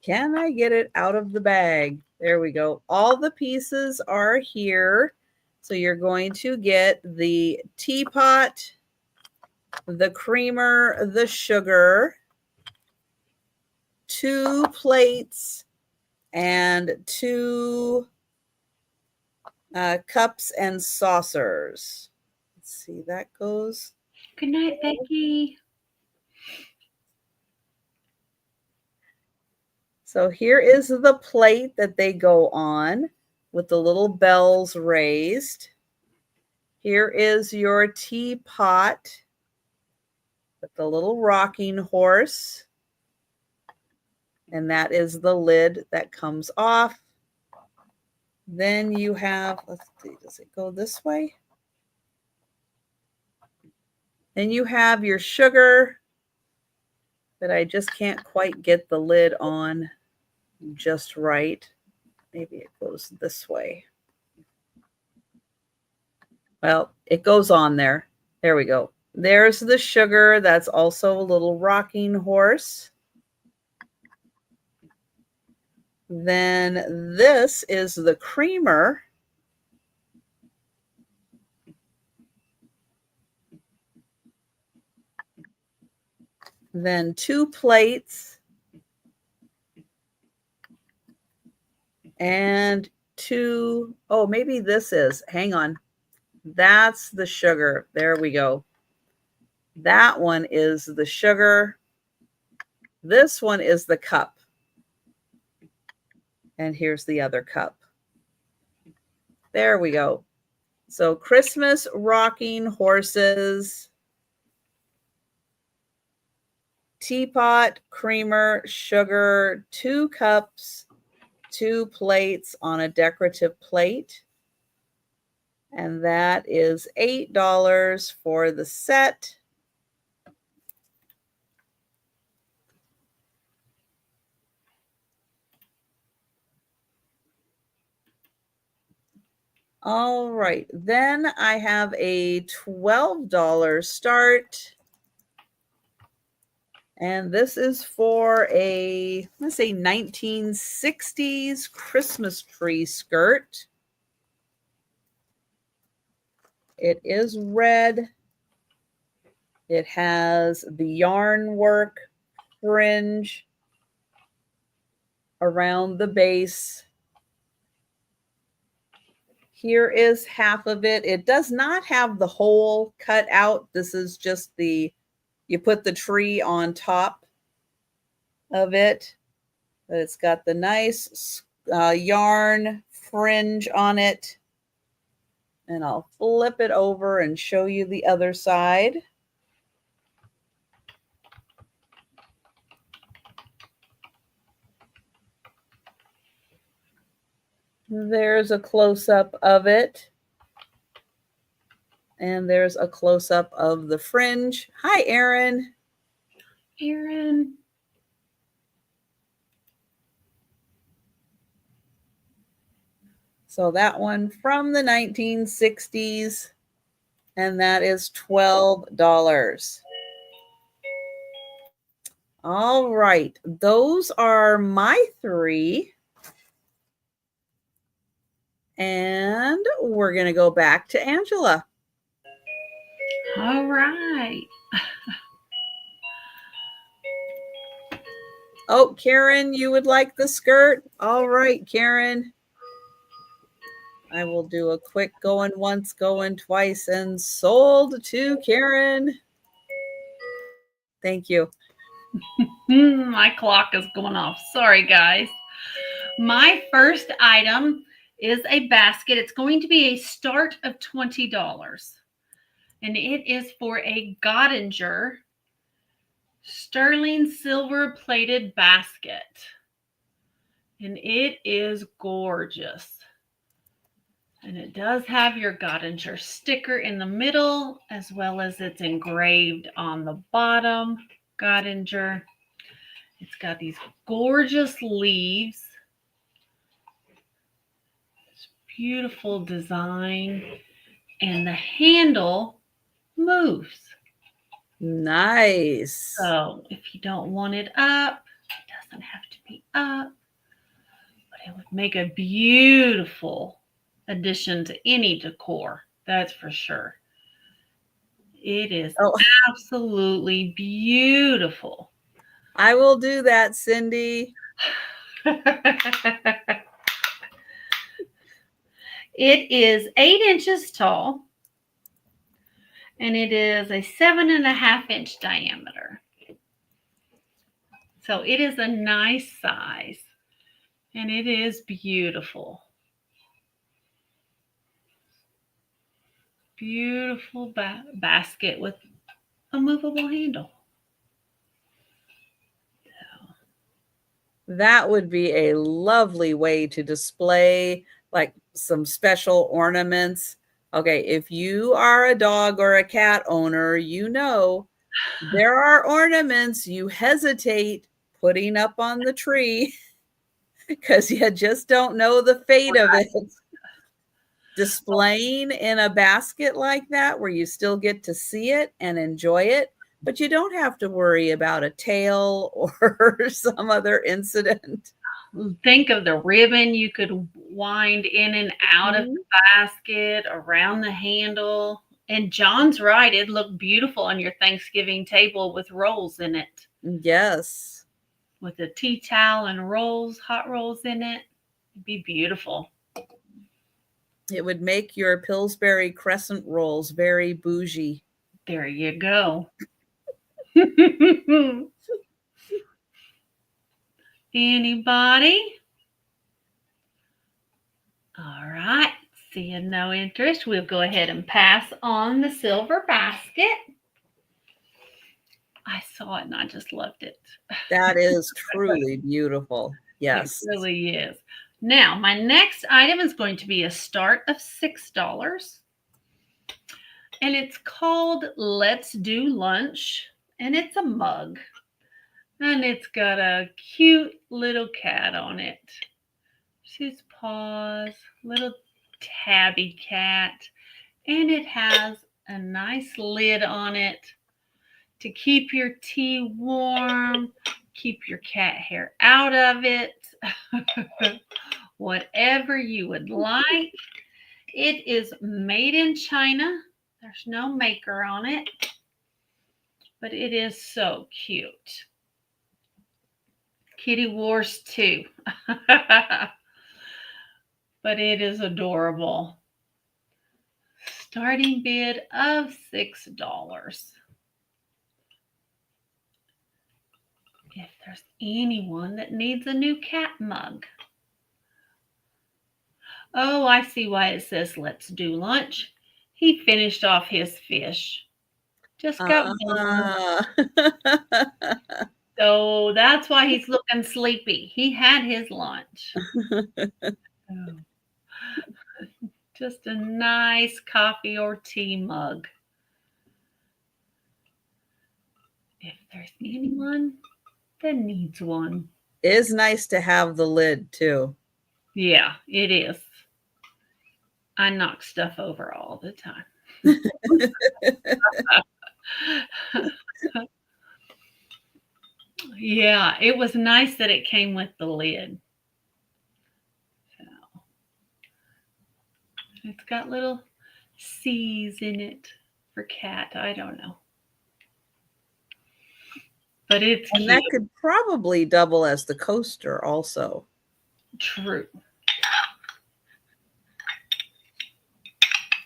Can I get it out of the bag? There we go. All the pieces are here. So you're going to get the teapot, the creamer, the sugar, 2 plates, and 2 cups and saucers. Let's see, that goes. Good night, Becky. So here is the plate that they go on with the little bells raised. Here is your teapot with the little rocking horse. And that is the lid that comes off. Then you have, let's see, does it go this way? Then you have your sugar that I just can't quite get the lid on just right. Maybe it goes this way. Well, it goes on there. There we go. There's the sugar. That's also a little rocking horse. Then this is the creamer. Then 2 plates and 2, oh, maybe this is, hang on. That's the sugar. There we go. That one is the sugar. This one is the cup. And here's the other cup. There we go. So Christmas rocking horses, teapot, creamer, sugar, 2 cups, 2 plates on a decorative plate. And that is $8 for the set. All right, then I have a $12 start. And this is for a, let's say, 1960s Christmas tree skirt. It is red. It has the yarn work fringe around the base. Here is half of it. It does not have the hole cut out. This is just you put the tree on top of it. But it's got the nice yarn fringe on it. And I'll flip it over and show you the other side. There's a close-up of it. And there's a close-up of the fringe. Hi, Erin. Erin. So that one from the 1960s, and that is $12. All right, those are my 3. And we're going to go back to Angela. All right. Oh, Karen, you would like the skirt? All right, Karen. I will do a quick going once, going twice, and sold to Karen. Thank you. My clock is going off. Sorry, guys. My first item is a basket. It's going to be a start of $20. And it is for a Gottinger sterling silver plated basket. And it is gorgeous. And it does have your Gottinger sticker in the middle, as well as it's engraved on the bottom. Gottinger. It's got these gorgeous leaves. It's beautiful design. And the handle moves. Nice. So if you don't want it up, it doesn't have to be up. But it would make a beautiful addition to any decor. That's for sure. It is Oh, absolutely beautiful. I will do that, Cindy. It is 8 inches tall, and it is a 7.5 inch diameter. So it is a nice size, and it is beautiful. Beautiful basket with a movable handle. That would be a lovely way to display like some special ornaments. Okay, if you are a dog or a cat owner, you know there are ornaments you hesitate putting up on the tree because you just don't know the fate of it. Displaying in a basket like that where you still get to see it and enjoy it, but you don't have to worry about a tail or some other incident. Think of the ribbon you could wind in and out of Mhm. the basket, around the handle. And John's right, it'd look beautiful on your Thanksgiving table with rolls in it, Yes. with a tea towel and rolls, hot rolls in it. It'd be beautiful. It would make your Pillsbury crescent rolls very bougie. There you go. Anybody? All right. Seeing no interest, we'll go ahead and pass on the silver basket. I saw it and I just loved it. That is truly beautiful. It Yes. really is. Now, my next item is going to be a start of $6. And it's called Let's Do Lunch. And it's a mug. And it's got a cute little cat on it. His paws, little tabby cat. And it has a nice lid on it to keep your tea warm, keep your cat hair out of it. Whatever you would like. It is made in China. There's no maker on it, but it is so cute. Kitty Wars too. But it is adorable. Starting bid of $6. If there's anyone that needs a new cat mug. Oh, I see why it says let's do lunch. He finished off his fish. Just got burned. So that's why he's looking sleepy. He had his lunch. Oh. Just a nice coffee or tea mug. If there's anyone that needs one. It is nice to have the lid too. Yeah, it is. I knock stuff over all the time. Yeah, it was nice that it came with the lid. So, it's got little C's in it for cat. I don't know. But it's And cute. that could probably double as the coaster also. True.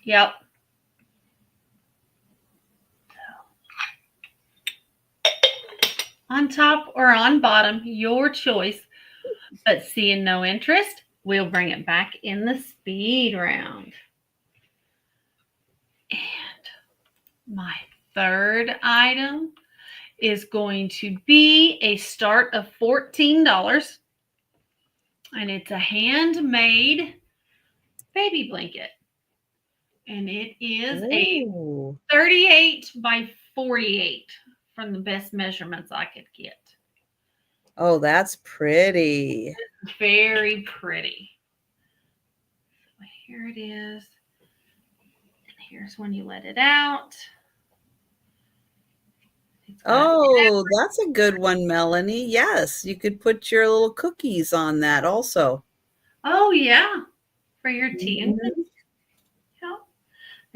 Yep. On top or on bottom, your choice. But seeing no interest, we'll bring it back in the speed round. And my third item is going to be a start of $14. And it's a handmade baby blanket. And it is a 38 by 48 from the best measurements I could get. Oh, that's pretty. Very pretty. So here it is. And here's when you let it out. Oh, that's a good one, Melanie. Yes, you could put your little cookies on that also. Oh, yeah. For your tea. Mhm. Yeah.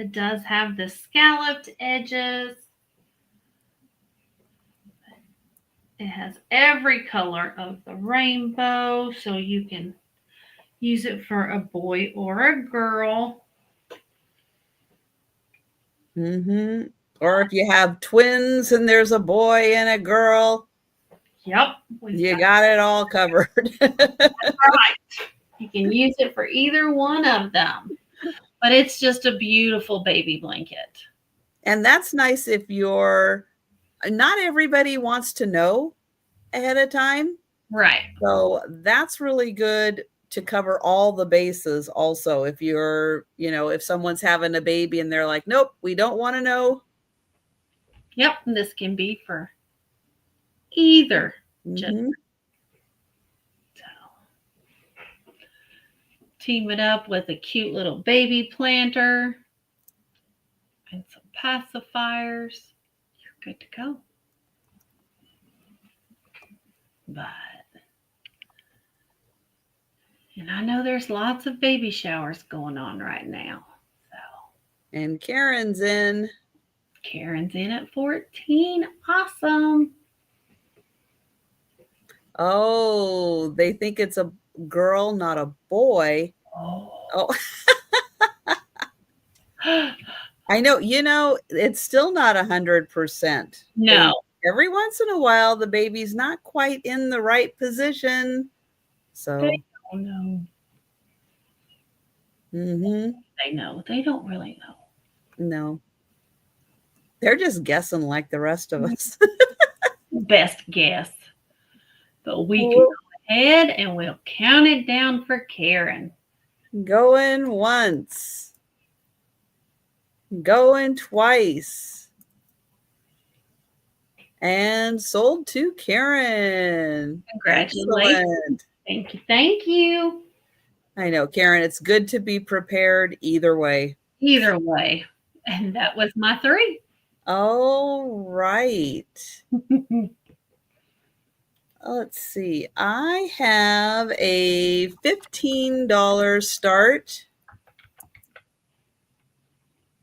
It does have the scalloped edges. It has every color of the rainbow, so you can use it for a boy or a girl. Mm-hmm. Or if you have twins and there's a boy and a girl, Yep. you got it all covered. Right. You can use it for either one of them. But it's just a beautiful baby blanket. And that's nice if you're, not everybody wants to know ahead of time. Right. So that's really good to cover all the bases also. If you're, if someone's having a baby and they're like, nope, we don't want to know. Yep. And this can be for either gender. So, team it up with a cute little baby planter and some pacifiers. You're good to go. And I know there's lots of baby showers going on right now. So, and Karen's in at 14. Awesome. Oh, they think it's a girl, not a boy. Oh. I know, it's still not 100%. No. Every once in a while, the baby's not quite in the right position. So. They don't know. Mm-hmm. They know. They don't really know. No. They're just guessing like the rest of us. Best guess. But we can go ahead and we'll count it down for Karen. Going once. Going twice. And sold to Karen. Congratulations. Excellent. Thank you. Thank you. I know, Karen, it's good to be prepared either way. Either way. And that was my 3. All right. Let's see. I have a $15 start.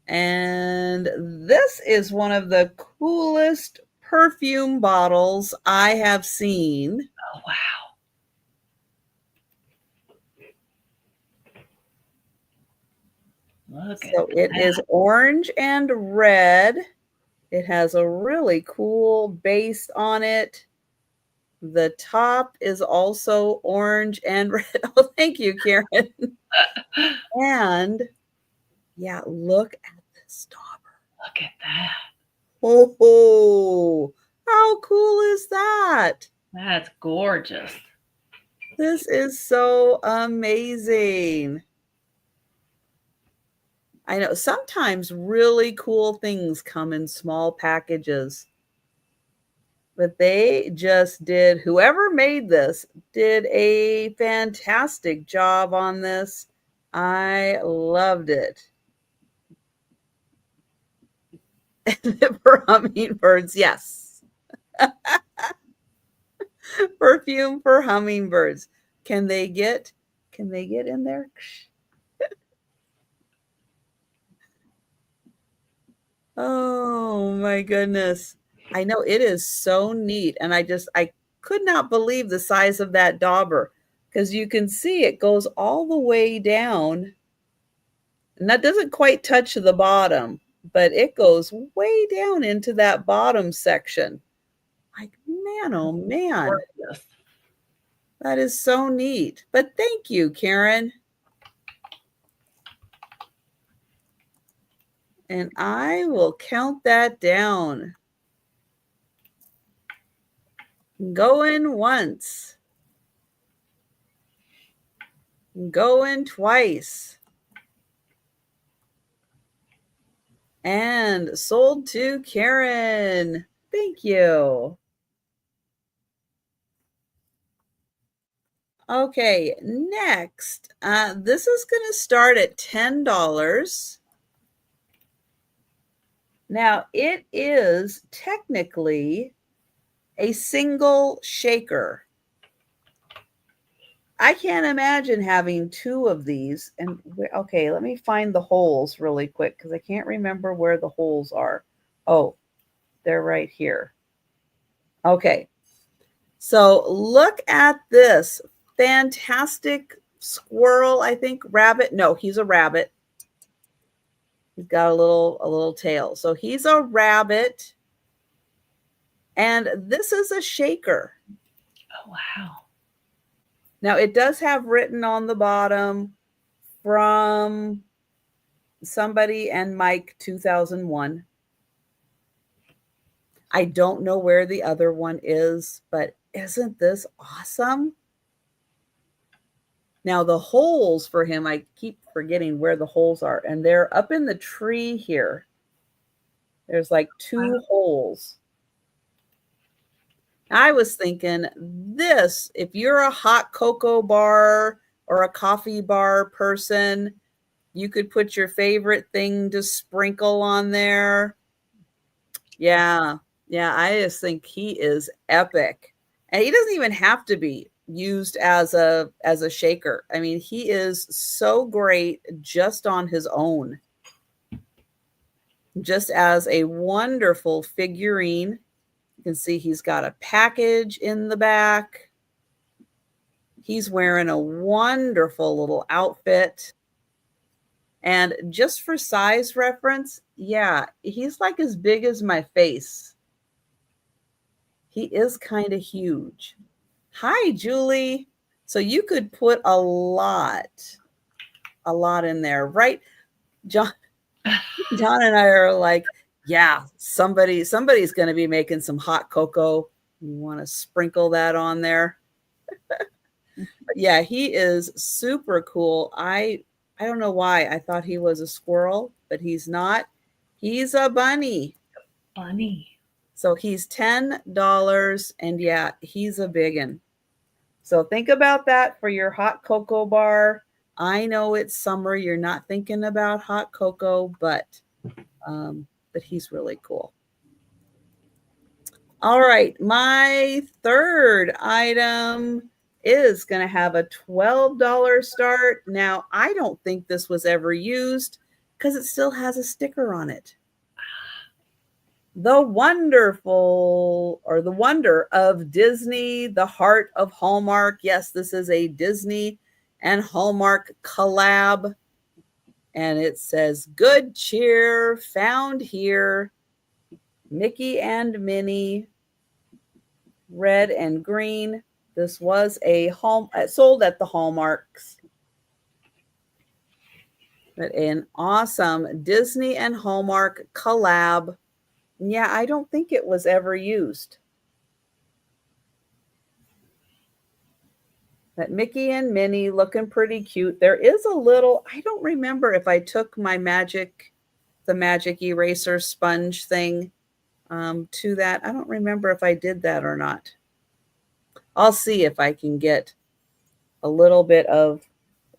And this is one of the coolest perfume bottles I have seen. Oh, wow. Look so it is orange and red. It has a really cool base on it. The top is also orange and red. Oh, thank you, Karen. And yeah, look at this dauber. Look at that. Oh, how cool is that? That's gorgeous. This is so amazing. I know sometimes really cool things come in small packages, but they just did, whoever made this did a fantastic job on this. I loved it. For hummingbirds, yes. Perfume for hummingbirds. Can they get in there? Oh my goodness. I know, it is so neat. And I could not believe the size of that dauber, because you can see it goes all the way down. And that doesn't quite touch the bottom, but it goes way down into that bottom section. Like, man, oh man. That is so neat. But thank you, Karen. And I will count that down. Going once. Going twice. And sold to Karen. Thank you. Okay, next. This is going to start at $10. Now, it is technically a single shaker. I can't imagine having two of these. And okay, let me find the holes really quick because I can't remember where the holes are. Oh, they're right here. Okay. So look at this fantastic squirrel, I think, rabbit. No, he's a rabbit. He's got a little tail. So he's a rabbit. And this is a shaker. Oh, wow. Now it does have written on the bottom from somebody and Mike 2001. I don't know where the other one is, but isn't this awesome? Now the holes for him, I keep forgetting where the holes are, and they're up in the tree here. There's like two holes. I was thinking this, if you're a hot cocoa bar or a coffee bar person, you could put your favorite thing to sprinkle on there. Yeah. Yeah, I just think he is epic. And he doesn't even have to be used as a shaker. I mean, he is so great just on his own. Just as a wonderful figurine. You can see he's got a package in the back. He's wearing a wonderful little outfit. And just for size reference, yeah, he's like as big as my face. He is kind of huge. Hi, Julie. So you could put a lot in there, right? John and I are like, yeah, somebody's going to be making some hot cocoa. You want to sprinkle that on there. But yeah, he is super cool. I don't know why I thought he was a squirrel, but he's not. He's a bunny. Bunny. So he's $10, and yeah, he's a biggin. So think about that for your hot cocoa bar. I know it's summer. You're not thinking about hot cocoa, but he's really cool. All right, my third item is going to have a $12 start. Now, I don't think this was ever used because it still has a sticker on it. The Wonder of Disney, the Heart of Hallmark. Yes, this is a Disney and Hallmark collab. And it says, good cheer found here. Mickey and Minnie, red and green. This was sold at the Hallmarks. But an awesome Disney and Hallmark collab. Yeah, I don't think it was ever used. But Mickey and Minnie looking pretty cute. There is a little, I don't remember if I took the magic eraser sponge thing to that. I don't remember if I did that or not. I'll see if I can get a little bit of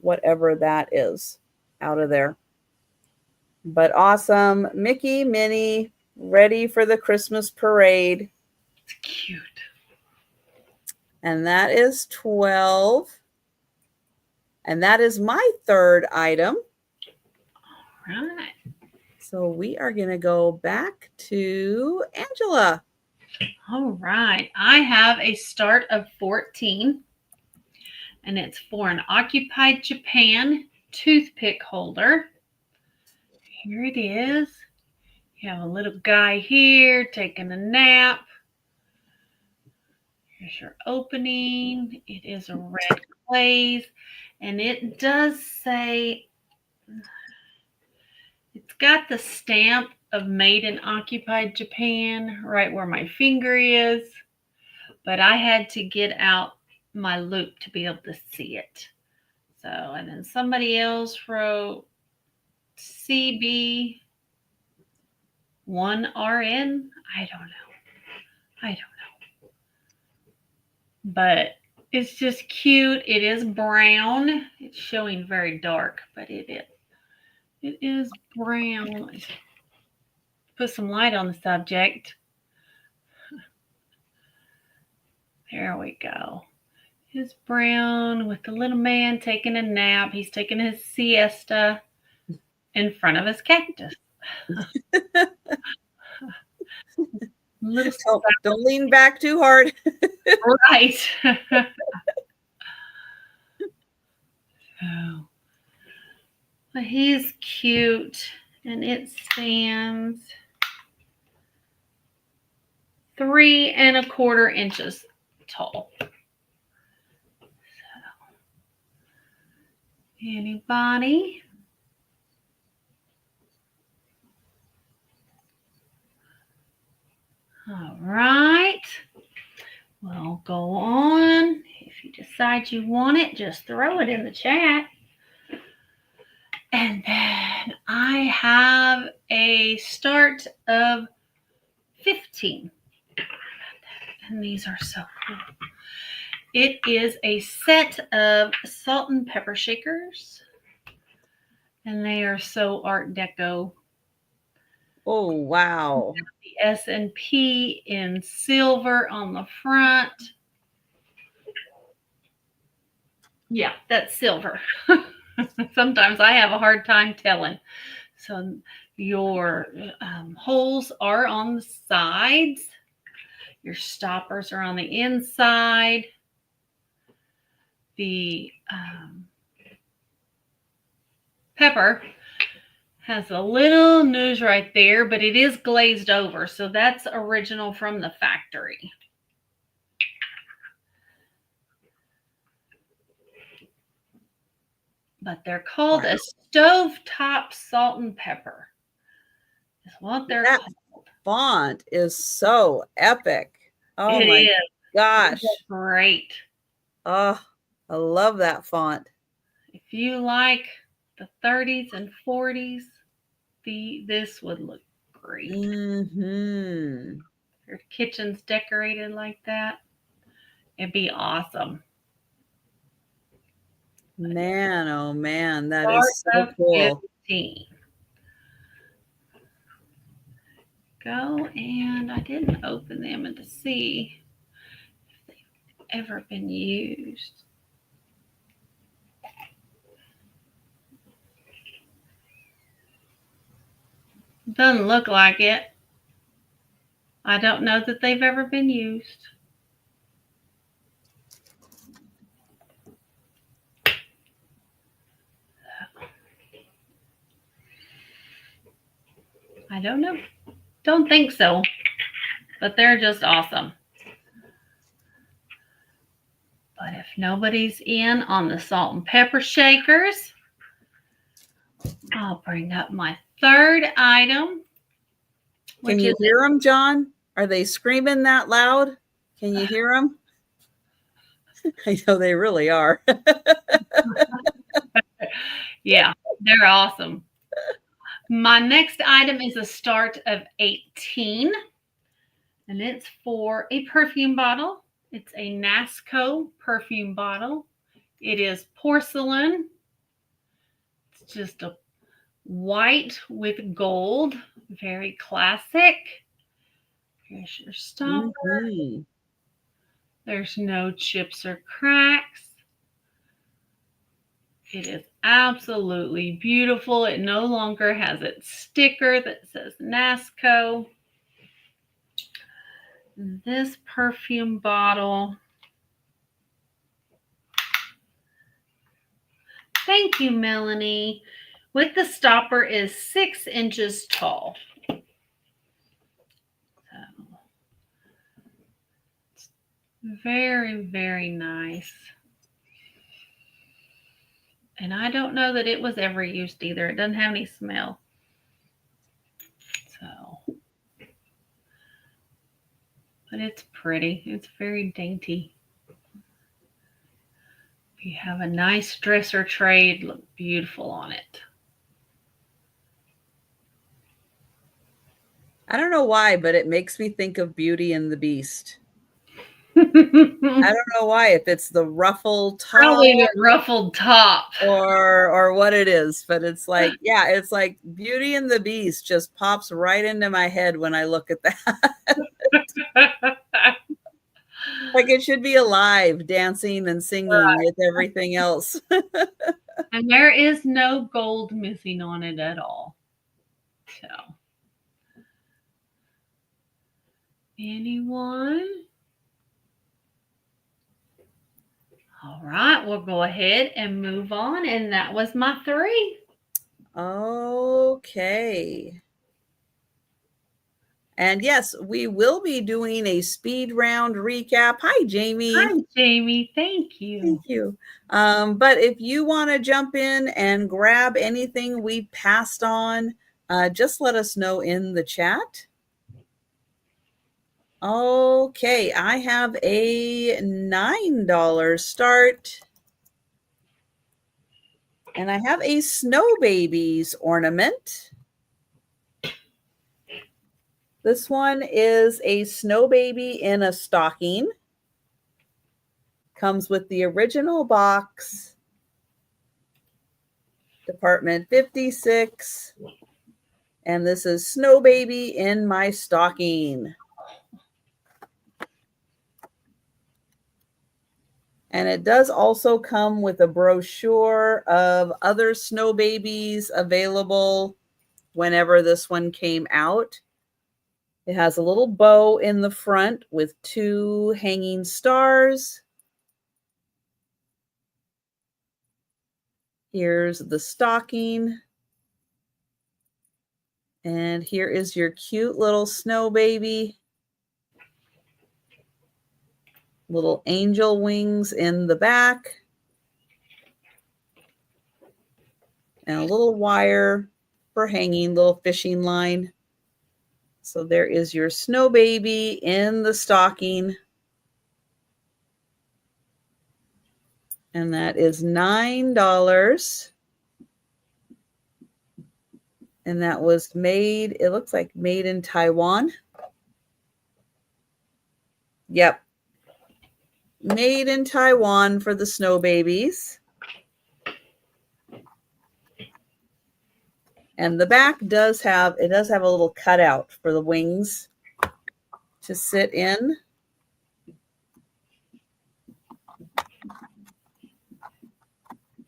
whatever that is out of there. But awesome. Mickey, Minnie, ready for the Christmas parade. It's cute. And that is 12. And that is my third item. All right. So we are going to go back to Angela. All right. I have a start of 14. And it's for an Occupied Japan toothpick holder. Here it is. You have a little guy here taking a nap. Here's your opening. It is a red glaze. And it does say, it's got the stamp of Made in Occupied Japan right where my finger is. But I had to get out my loop to be able to see it. So, and then somebody else wrote CB1RN. I don't know. But it's just cute. It is brown. It's showing very dark, but it is brown. Put some light on the subject. There we go. His brown with the little man taking a nap. He's taking his siesta in front of his cactus. Little don't lean back too hard. right. Oh. But he's cute, and it stands 3¼ inches tall. So, anybody? All right. We'll go on. If you decide you want it, just throw it in the chat. And then I have a start of 15. And these are so cool. It is a set of salt and pepper shakers. And they are so Art Deco. Oh, wow. The S&P in silver on the front. Yeah, that's silver. Sometimes I have a hard time telling. So your holes are on the sides. Your stoppers are on the inside. The pepper has a little nose right there, but it is glazed over. So that's original from the factory. But they're called a stovetop salt and pepper. Is what they're called. Font is so epic. Oh my gosh. Great. Oh, I love that font. If you like the 30s and 40s, this would look great. Mm-hmm. If your kitchen's decorated like that, it'd be awesome. Man, oh man, that is so cool. 15. Go, and I didn't open them and to see if they've ever been used. Doesn't look like it. I don't know that they've ever been used. I don't know. Don't think so. But they're just awesome. But if nobody's in on the salt and pepper shakers, I'll bring up my third item. Can you hear them, John? Are they screaming that loud? Can you hear them? I know they really are. Yeah, they're awesome. My next item is a start of 18, and it's for a perfume bottle. It's a NASCO perfume bottle. It is porcelain. It's just a white with gold, very classic. Here's your stopper. Mm-hmm. There's no chips or cracks. It is absolutely beautiful. It no longer has its sticker that says NASCO. This perfume bottle. Thank you, Melanie. With the stopper is 6 inches tall. So, very, very nice. And I don't know that it was ever used either. It doesn't have any smell. So, but it's pretty. It's very dainty. If you have a nice dresser tray, it'd look beautiful on it. I don't know why, but it makes me think of Beauty and the Beast. I don't know why, if it's the ruffled top. Probably the ruffled top. Or what it is, but it's like, yeah, it's like Beauty and the Beast just pops right into my head when I look at that. Like it should be alive, dancing and singing with everything else. And there is no gold missing on it at all. So, anyone? All right, we'll go ahead and move on. And that was my 3. Okay. And yes, we will be doing a speed round recap. Hi, Jamie. Hi, Jamie. Thank you. Thank you. But if you want to jump in and grab anything we passed on, just let us know in the chat. Okay, I have a $9 start. And I have a Snow Babies ornament. This one is a snow baby in a stocking. Comes with the original box. Department 56. And this is Snow Baby in my stocking. And it does also come with a brochure of other Snow Babies available whenever this one came out. It has a little bow in the front with 2 hanging stars. Here's the stocking. And here is your cute little snow baby. Little angel wings in the back. And a little wire for hanging, little fishing line. So there is your snow baby in the stocking. And that is $9. And that was made, it looks like made in Taiwan. Yep. Made in Taiwan for the snow babies. And the back does have a little cutout for the wings to sit in.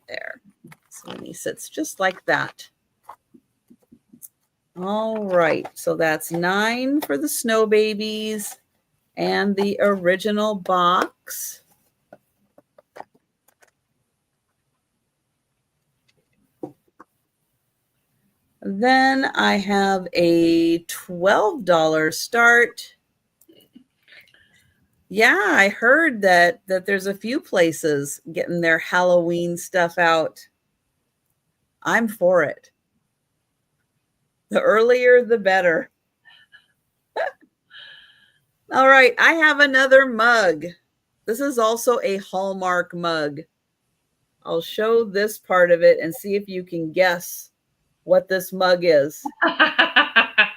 There. So he sits just like that. All right. So that's $9 for the snow babies and the original box. Then I have a $12 start. Yeah, I heard that there's a few places getting their Halloween stuff out. I'm for it. The earlier, the better. All right, I have another mug. This is also a Hallmark mug. I'll show this part of it and see if you can guess what this mug is. I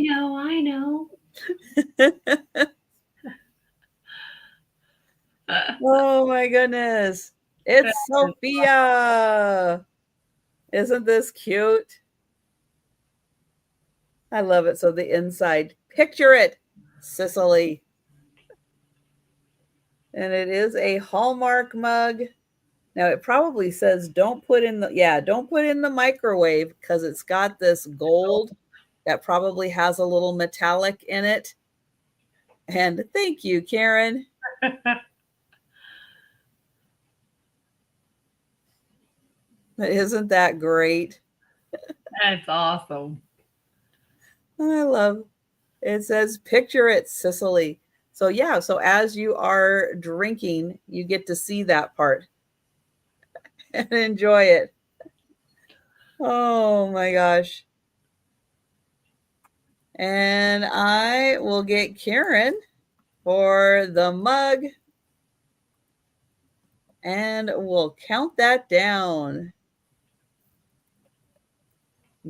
know. Oh my goodness. It's Sophia. Isn't this cute? I love it. So the inside, picture it, Sicily. And it is a Hallmark mug. Now it probably says don't put in the microwave because it's got this gold that probably has a little metallic in it. And thank you, Karen. Isn't that great? That's awesome. I love it. Says picture it, Sicily. So yeah, so as you are drinking, you get to see that part and enjoy it. Oh my gosh. And I will get Karen for the mug. And we'll count that down.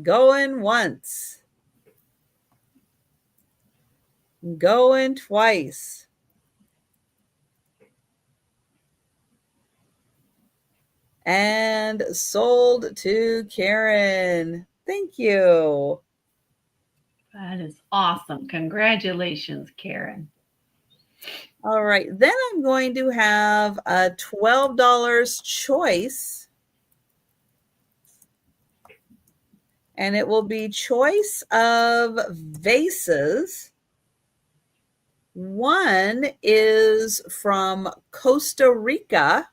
Going once. Going twice. And sold to Karen. Thank you. That is awesome. Congratulations, Karen. All right. Then I'm going to have a $12 choice. And it will be choice of vases. One is from Costa Rica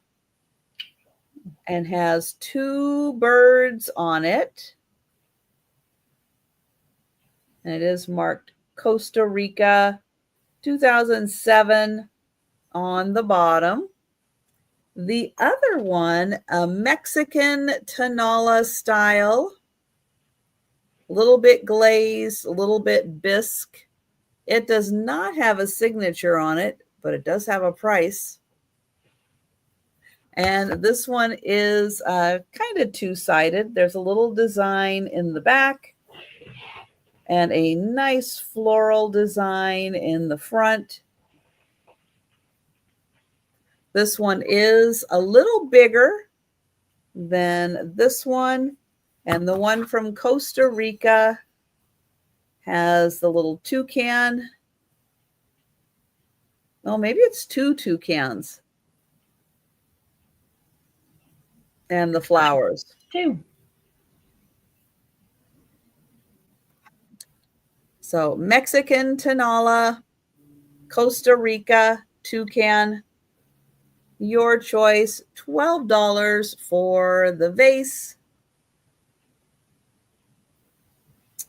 and has 2 birds on it. And it is marked Costa Rica 2007 on the bottom. The other one, a Mexican Tonala style, a little bit glazed, a little bit bisque. It does not have a signature on it, but it does have a price. And this one is kind of two-sided. There's a little design in the back and a nice floral design in the front. This one is a little bigger than this one. And the one from Costa Rica has the little toucan. Oh, maybe it's 2 toucans. And the flowers. 2. So Mexican Tonala, Costa Rica toucan. Your choice, $12 for the vase.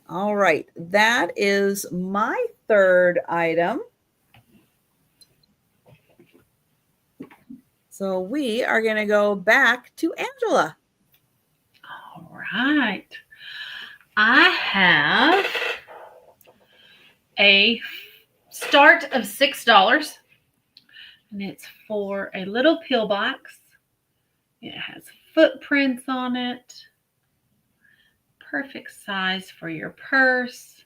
All right, that is my third item. So we are going to go back to Angela. All right. I have a start of $6, and it's for a little pill box. It has footprints on it. Perfect size for your purse.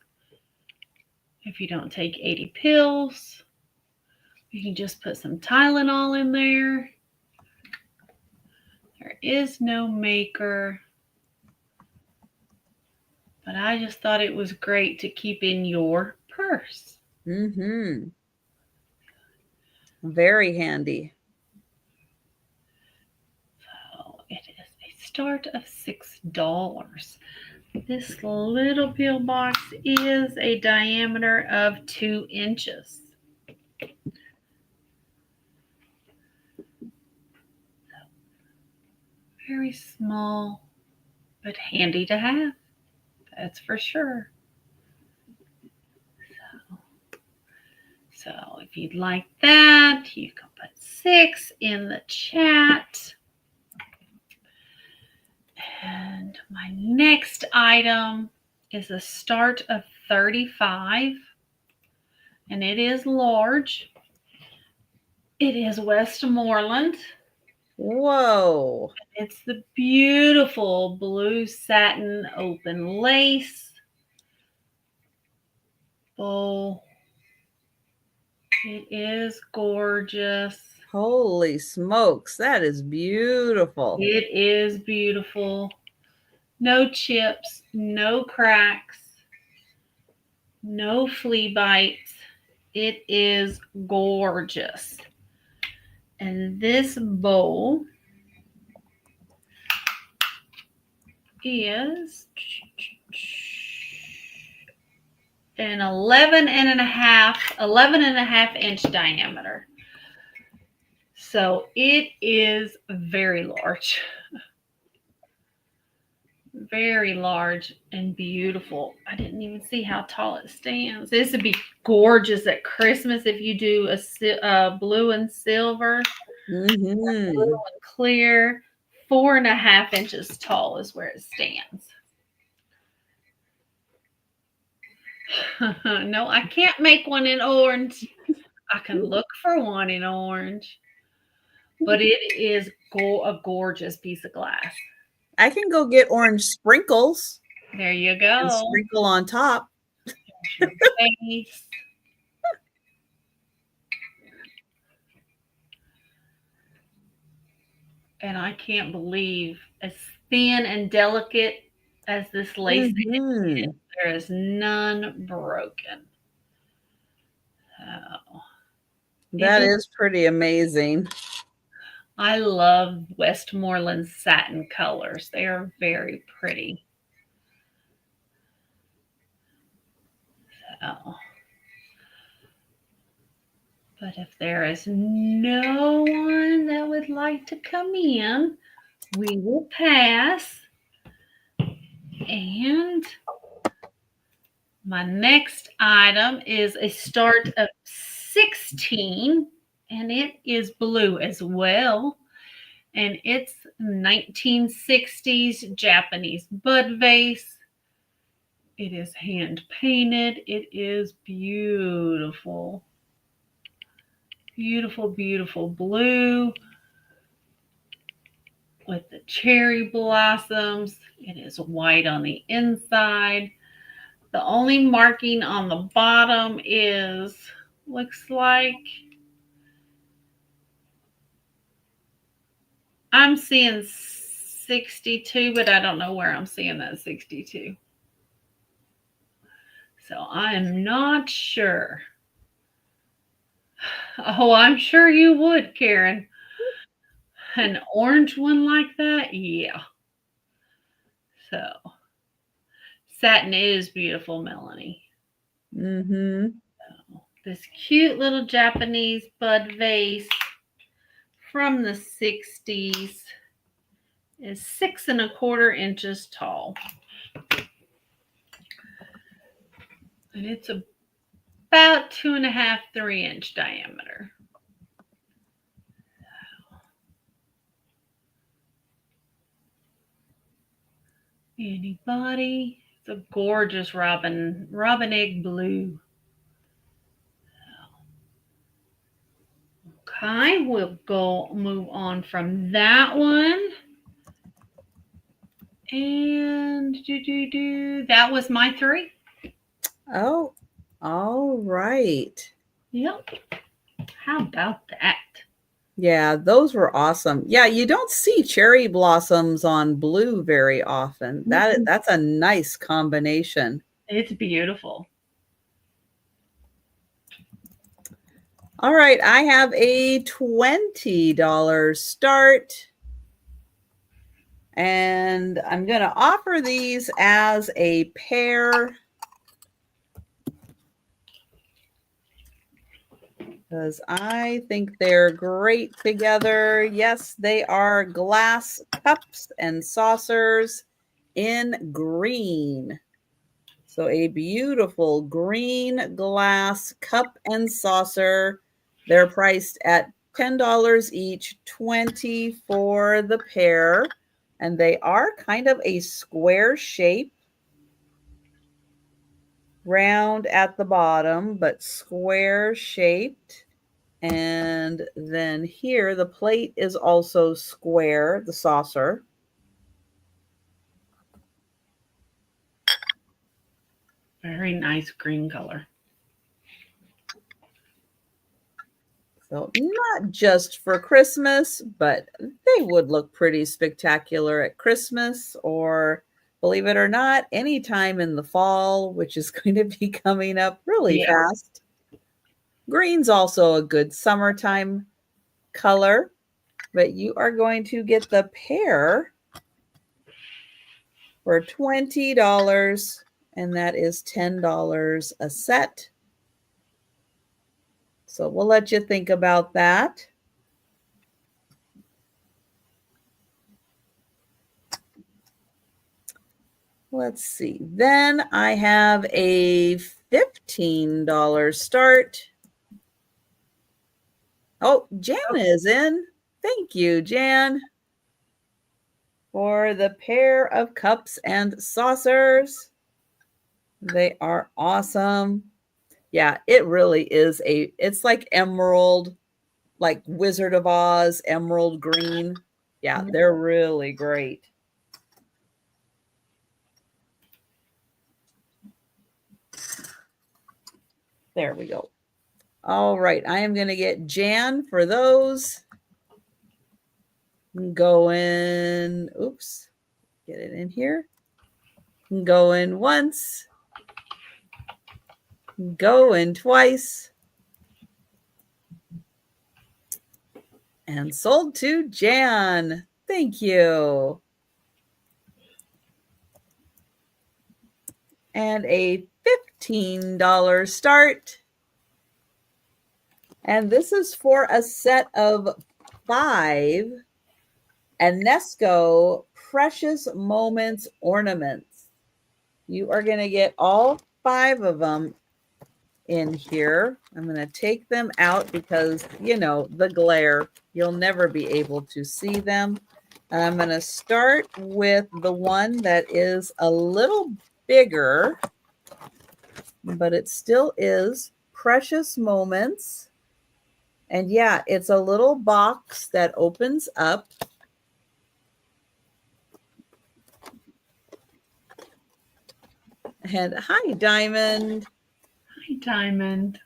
If you don't take 80 pills, you can just put some Tylenol in there. There is no maker, but I just thought it was great to keep in your purse. Mm-hmm. Very handy. So it is a start of $6. This little pill box is a diameter of 2 inches. Very small, but handy to have. That's for sure. So if you'd like that, you can put 6 in the chat. And my next item is a start of 35, and it is large. It is Westmoreland. Whoa. It's the beautiful blue satin open lace bowl. It is gorgeous. Holy smokes, that is beautiful. It is beautiful. No chips, no cracks, no flea bites. It is gorgeous. And this bowl is an 11 and a half inch diameter. So it is very large. Very large and beautiful. I didn't even see how tall it stands. This would be gorgeous at Christmas if you do a blue and silver. Mm-hmm. Blue and clear. 4.5 inches tall is where it stands. No, I can't make one in orange. I can look for one in orange. But it is a gorgeous piece of glass. I can go get orange sprinkles. There you go. And sprinkle on top. Your face. And I can't believe, as thin and delicate as this lace is, there is none broken. Oh. That is pretty amazing. I love Westmoreland satin colors. They are very pretty. So, but if there is no one that would like to come in, we will pass. And my next item is a start of 16, and it is blue as well. And it's 1960s Japanese bud vase. It is hand painted. It is beautiful. Beautiful, beautiful blue with the cherry blossoms. It is white on the inside. The only marking on the bottom is, looks like, I'm seeing 62, but I don't know where I'm seeing that 62. So I am not sure. Oh, I'm sure you would, Karen. An orange one like that? Yeah. So, satin is beautiful, Melanie. Mm-hmm. So, this cute little Japanese bud vase from the 60s is 6¼ inches tall. And it's about 2½, 3-inch diameter. Anybody? It's a gorgeous robin egg blue. Okay, we'll move on from that one. And that was my 3. Oh, all right. Yep. How about that? Yeah, those were awesome. Yeah, you don't see cherry blossoms on blue very often. That's a nice combination. It's beautiful. All right, I have a $20 start. And I'm going to offer these as a pair because I think they're great together. Yes, they are glass cups and saucers in green. So a beautiful green glass cup and saucer. They're priced at $10 each, $20 for the pair. And they are kind of a square shape. Round at the bottom, but square shaped. And then here, the plate is also square, the saucer. Very nice green color. So not just for Christmas, but they would look pretty spectacular at Christmas or, believe it or not, anytime in the fall, which is going to be coming up really fast. Green's also a good summertime color, but you are going to get the pair for $20, and that is $10 a set. So we'll let you think about that. Let's see. Then I have a $15 start. Oh, Jan is in. Thank you, Jan, for the pair of cups and saucers. They are awesome. Yeah, it really is it's like emerald, like Wizard of Oz, emerald green. Yeah, they're really great. There we go. All right, I am going to get Jan for those. Go in, oops, get it in here. Go in once. Go in twice. And sold to Jan. Thank you. And a $15 start. And this is for a set of 5 Enesco Precious Moments ornaments. You are going to get all 5 of them in here. I'm going to take them out because, you know, the glare, you'll never be able to see them. I'm going to start with the one that is a little bigger, but it still is Precious Moments. And yeah, it's a little box that opens up. And hi, Diamond. Hi, Diamond.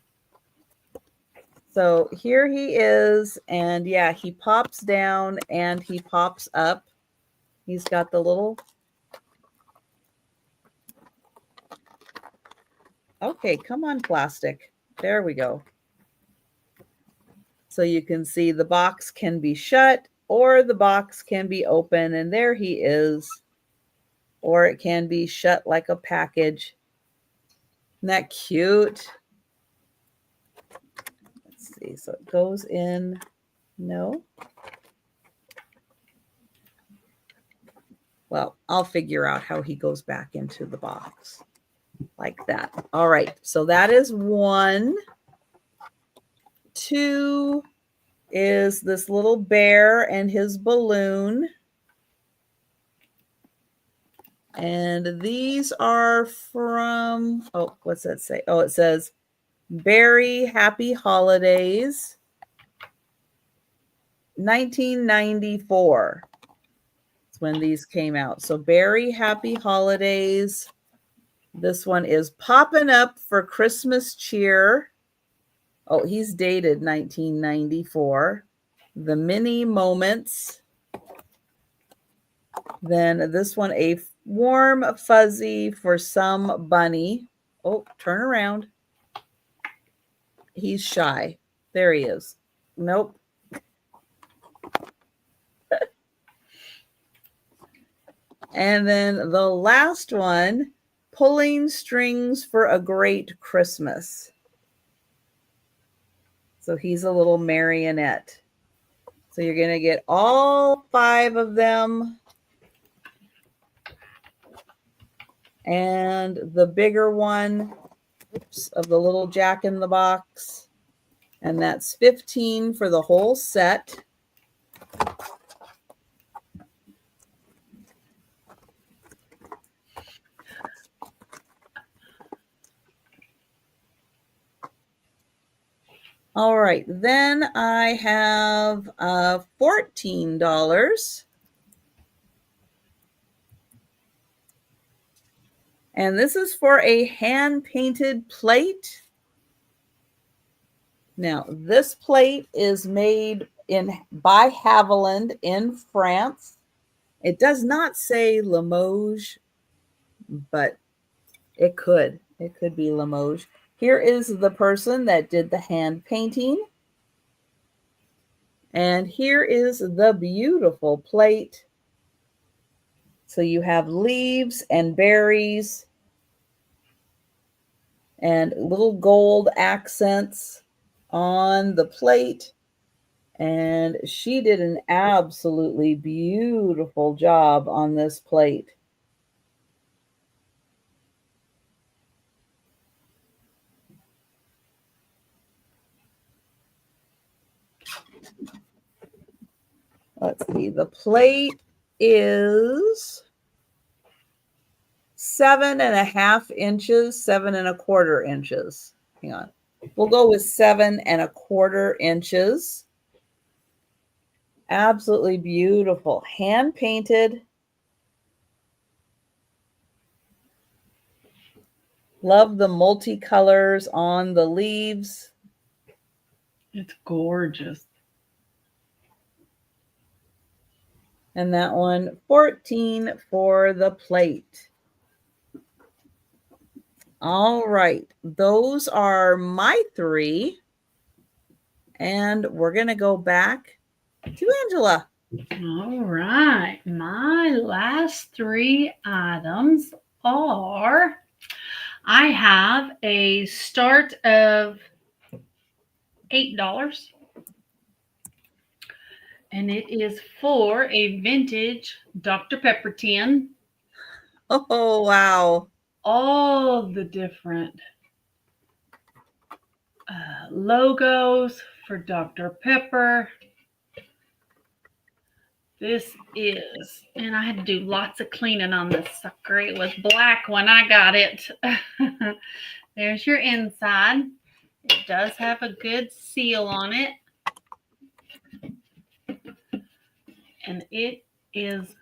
So here he is. And yeah, he pops down and he pops up. He's got the little... Okay, come on, plastic. There we go. So you can see the box can be shut or the box can be open. And there he is. Or it can be shut like a package. Isn't that cute? Let's see. So it goes in. No. Well, I'll figure out how he goes back into the box. Like that. All right. So that is 1. 2 is this little bear and his balloon. And these are from, oh, what's that say? Oh, it says, Berry Happy Holidays, 1994. That's when these came out. So Berry Happy Holidays. This one is Popping Up for Christmas Cheer. Oh, he's dated 1994. The Mini Moments. Then this one, a Warm Fuzzy for Some Bunny. Oh, turn around. He's shy. There he is. Nope. And then the last one, Pulling Strings for a Great Christmas. So he's a little marionette. So you're going to get all 5 of them. And the bigger one of the little Jack in the Box. And that's $15 for the whole set. All right, then I have $14. And this is for a hand-painted plate. Now, this plate is made by Haviland in France. It does not say Limoges, but it could. It could be Limoges. Here is the person that did the hand painting. And here is the beautiful plate. So you have leaves and berries and little gold accents on the plate. And she did an absolutely beautiful job on this plate. Let's see, the plate is 7.5 inches, 7.25 inches. Hang on. We'll go with 7.25 inches. Absolutely beautiful. Hand painted. Love the multicolors on the leaves. It's gorgeous. And that one, $14 for the plate. All right. Those are my 3. And we're going to go back To Angela. All right. My last 3 items are I have a start of $8, and it is for a vintage Dr. Pepper tin. Oh, wow. All the different logos for Dr. Pepper. This is, and I had to do lots of cleaning on this sucker. It was black when I got it. There's your inside. It does have a good seal on it. And it is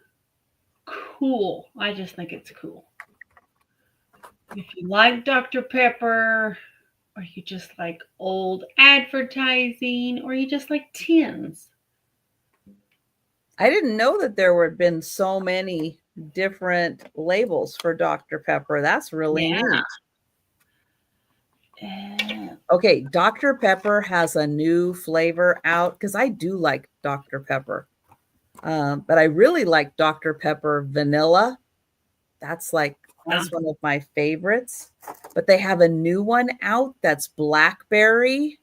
cool. I just think it's cool. If you like Dr. Pepper, or you just like old advertising, or you just like tins. I didn't know that there had been so many different labels for Dr. Pepper. That's really neat. Okay, Dr. Pepper has a new flavor out because I do like Dr. Pepper. But I really like Dr. Pepper vanilla. That's one of my favorites. But they have a new one out that's blackberry.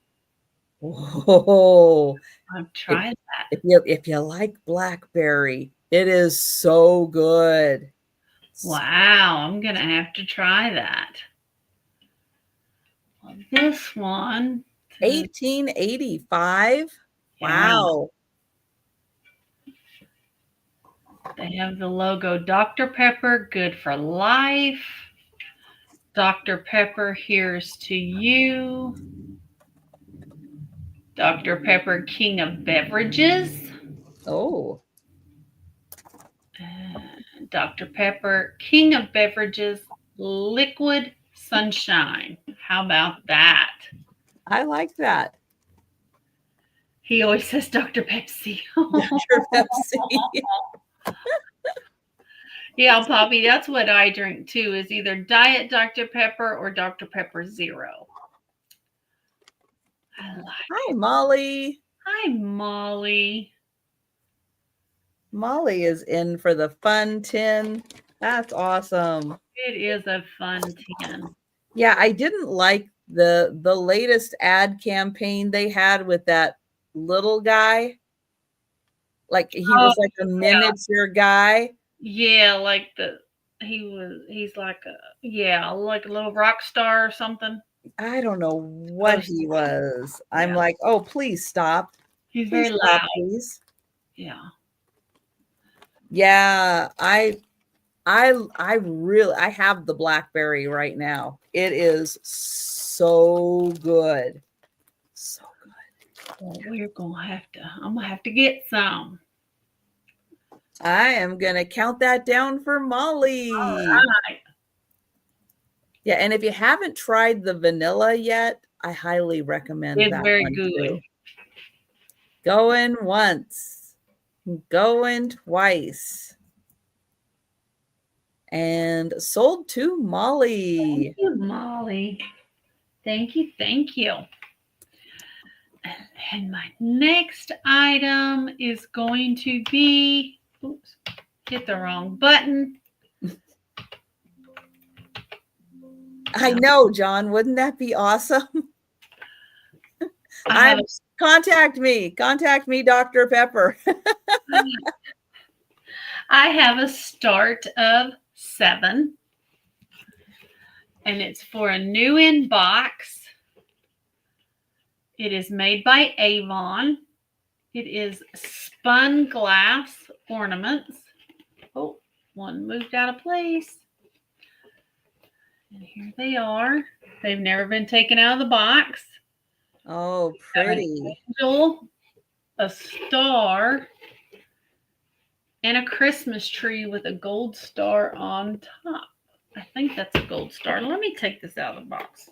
Whoa. I've tried that. If you like blackberry, it is so good. Wow, I'm gonna have to try that. Well, this one, 1885. yeah. Wow. They have the logo Dr. Pepper, good for life. Dr. Pepper, here's to you. Dr. Pepper, king of beverages. Oh. Dr. Pepper, king of beverages, liquid sunshine. How about that? I like that. He always says Dr. Pepsi. Dr. Pepsi. Yeah, Poppy, that's what I drink too, is either Diet Dr. Pepper or Dr. Pepper Zero. Hi, Molly. Hi, Molly. Molly is in for the fun tin. That's awesome. It is a fun tin. Yeah, I didn't like the latest ad campaign they had with that little guy. Like he was like a miniature guy. Yeah, like he's like like a little rock star or something. I don't know what he was. I'm like, oh, please stop. He's Please very stop, loud. please. Yeah. Yeah, I have the blackberry right now. It is so good. So good. Well, I'm gonna have to get some. I am gonna count that down for Molly. All right. Yeah, and if you haven't tried the vanilla yet, I highly recommend it's that very one good. too. Going once, going twice. And sold to Molly. Thank you, Molly. Thank you. Thank you. And my next item is going to be, oops, hit the wrong button. I know, John. Wouldn't that be awesome? Contact me, Dr. Pepper. I have a start of 7, and it's for a new in box. It is made by Avon. It is spun glass ornaments. Oh, one moved out of place. And here they are. They've never been taken out of the box. Oh, pretty. An angel, a star, and a Christmas tree with a gold star on top. I think that's a gold star. Let me take this out of the box.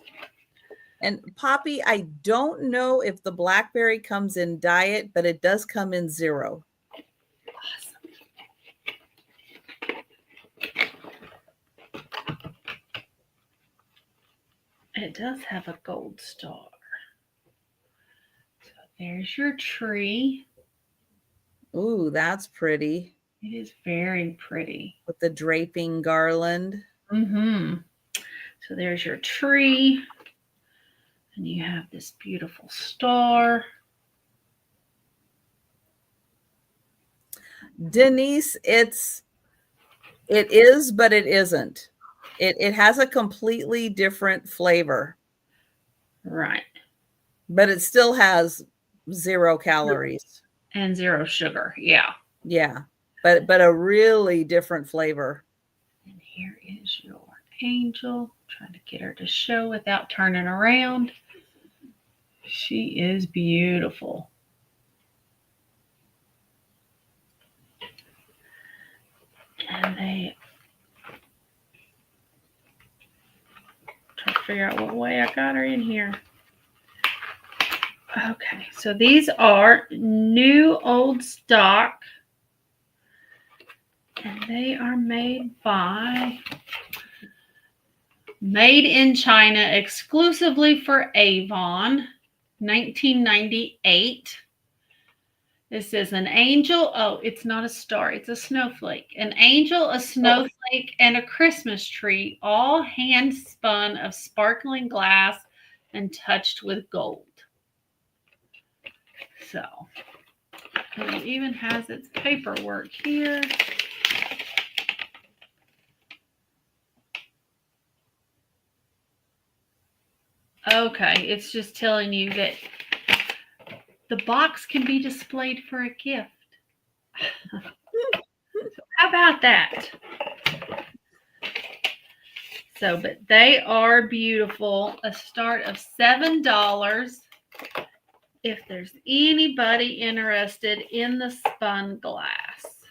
And Poppy, I don't know if the blackberry comes in diet, but it does come in 0. Awesome. It does have a gold star. So there's your tree. Ooh, that's pretty. It is very pretty. With the draping garland. Mm-hmm. So there's your tree. And you have this beautiful star. Denise, it is, but it isn't. It has a completely different flavor. Right. But it still has 0 calories. And 0 sugar. Yeah. Yeah. But a really different flavor. And here is your angel. Trying to get her to show without turning around. She is beautiful. And they try to figure out what way I got her in here. Okay, so these are new old stock. And they are made in China exclusively for Avon, 1998. This is an angel. Oh, it's not a star. It's a snowflake. An angel, a snowflake, and a Christmas tree, all hand spun of sparkling glass and touched with gold. So, it even has its paperwork here. Okay, it's just telling you that the box can be displayed for a gift. So how about that? So, but they are beautiful. A start of $7. If there's anybody interested in the spun glass.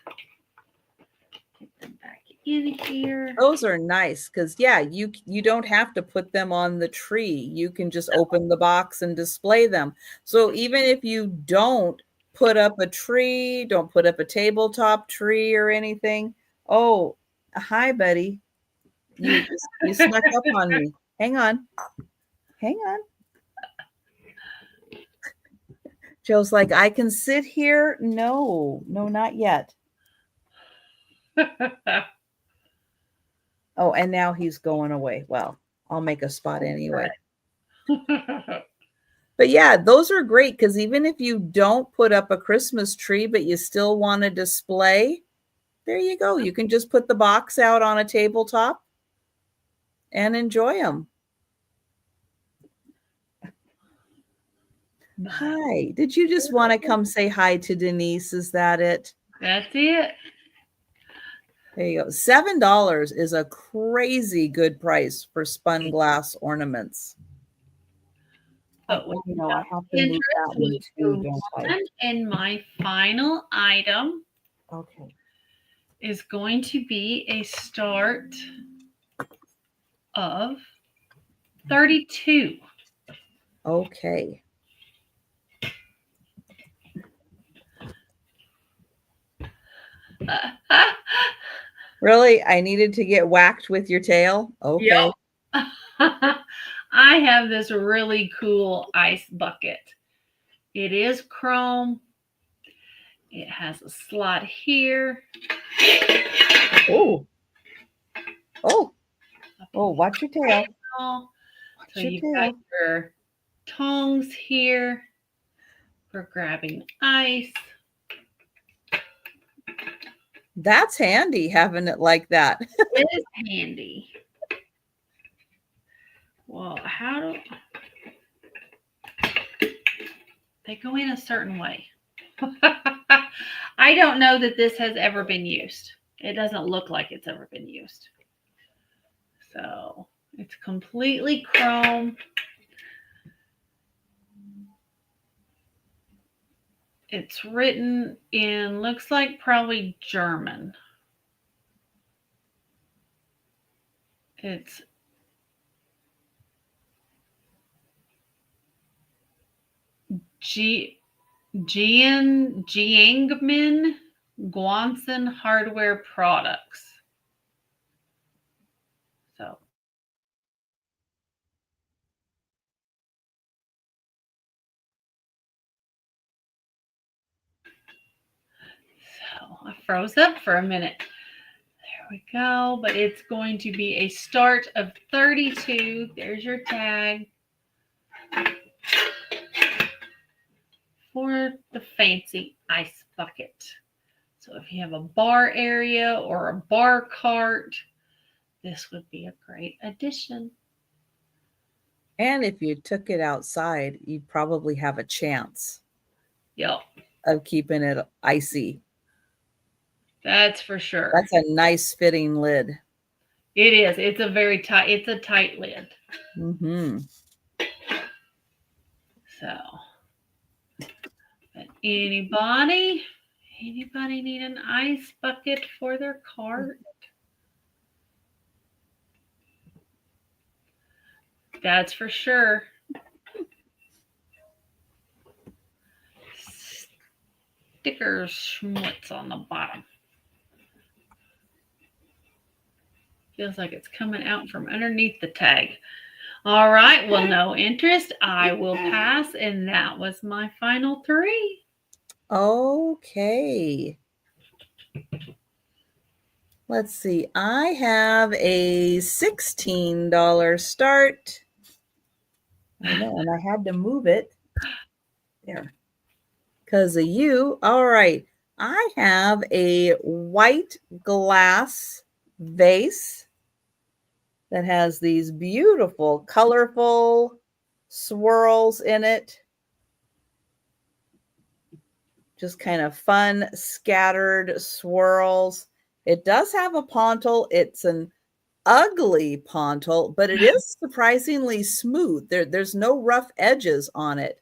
Get them back in here. Those are nice because, yeah, you don't have to put them on the tree. You can just open the box and display them. So even if you don't put up a tree, don't put up a tabletop tree or anything. Oh, hi, buddy. You snuck up on me. Hang on. Hang on. Joe's like, I can sit here. No, not yet. Oh, and now he's going away. Well, I'll make a spot anyway. But yeah, those are great because even if you don't put up a Christmas tree, but you still want to display, there you go. You can just put the box out on a tabletop and enjoy them. Hi. Did you just want to come say hi to Denise? Is that it? That's it. There you go. $7 is a crazy good price for spun glass ornaments. But you know, I have to move that one too, don't I? And my final item is going to be a start of 32. Okay. Really? I needed to get whacked with your tail? Okay. Yep. I have this really cool ice bucket. It is chrome. It has a slot here. Oh. Oh. Oh, watch your tail. So you've got your tongs here for grabbing ice. That's handy having it like that. It is handy. Well, how do they go in a certain way? I don't know that this has ever been used. It doesn't look like it's ever been used. So it's completely chrome. It's written in, looks like probably German. It's Jiangmin Guanzhen Hardware Products. So I froze up for a minute. There we go. But it's going to be a start of 32. There's your tag for the fancy ice bucket. So if you have a bar area or a bar cart, this would be a great addition. And if you took it outside, you'd probably have a chance Yep. of keeping it icy. That's for sure. That's a nice fitting lid. It is. It's a very tight, it's a tight lid. Mm-hmm. So, but anybody need an ice bucket for their cart? That's for sure. Stickers schmutz on the bottom. Feels like it's coming out from underneath the tag. All right. Well, no interest. I will pass. And that was my final 3. Okay. Let's see. I have a $16 start. I know, and I had to move it there because of you. All right. I have a white glass vase that has these beautiful, colorful swirls in it. Just kind of fun, scattered swirls. It does have a pontil. It's an ugly pontil, but it is surprisingly smooth. There's no rough edges on it,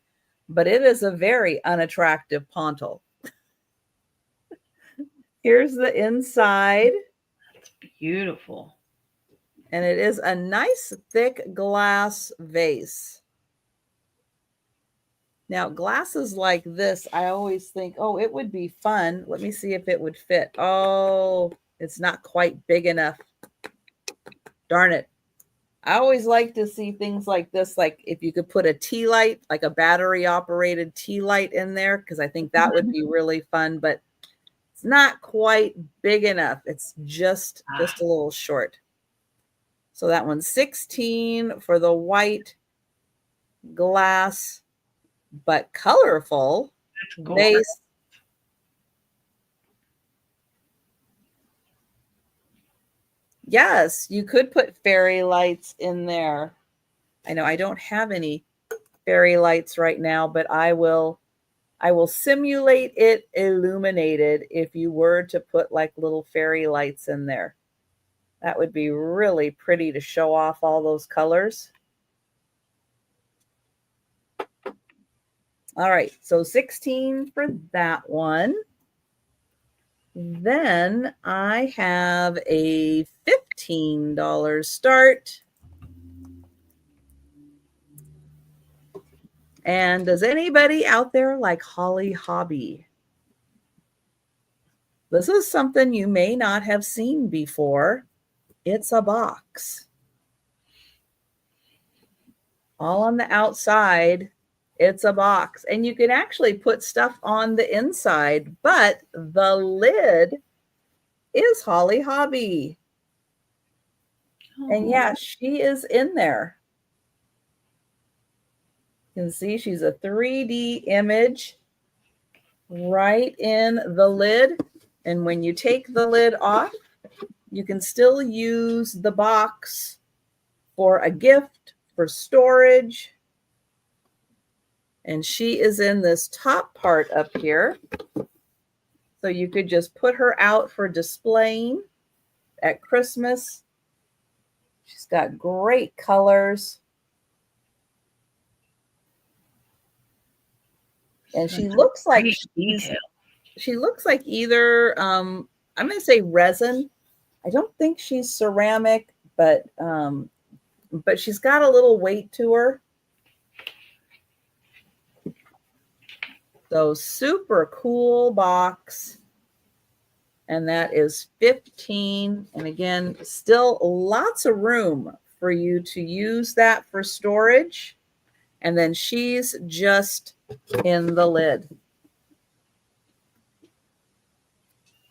but it is a very unattractive pontil. Here's the inside. That's beautiful. And it is a nice thick glass vase. Now, glasses like this, I always think, oh, it would be fun. Let me see if it would fit. Oh, it's not quite big enough. Darn it. I always like to see things like this, like if you could put a tea light, like a battery operated tea light in there, because I think that would be really fun, but it's not quite big enough. It's just a little short. So that one's 16 for the white glass, but colorful vase. Yes, you could put fairy lights in there. I know I don't have any fairy lights right now, but I will simulate it illuminated if you were to put like little fairy lights in there. That would be really pretty to show off all those colors. All right, so 16 for that one. Then I have a $15 start. And does anybody out there like Holly Hobby? This is something you may not have seen before. It's a box. All on the outside, it's a box. And you can actually put stuff on the inside, but the lid is Holly Hobby. Oh. And yeah, she is in there. You can see she's a 3D image right in the lid. And when you take the lid off, you can still use the box for a gift, for storage. And she is in this top part up here. So you could just put her out for displaying at Christmas. She's got great colors. And she looks like she looks like either I'm going to say resin. I don't think she's ceramic, but she's got a little weight to her. So super cool box. And that is 15. And again, still lots of room for you to use that for storage. And then she's just in the lid.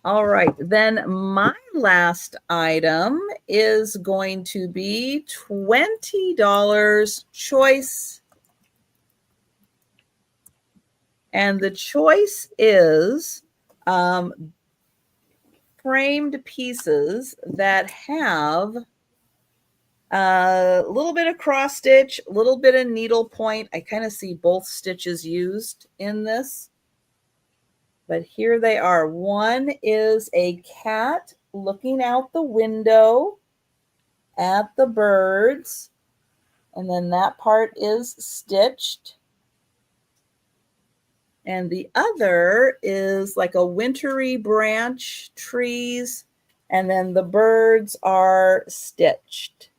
All right, then my last item is going to be $20 choice. And the choice is framed pieces that have a little bit of cross stitch, a little bit of needle point. I kind of see both stitches used in this. But here they are. One is a cat looking out the window at the birds. And then that part is stitched. And the other is like a wintry branch, trees, and then the birds are stitched.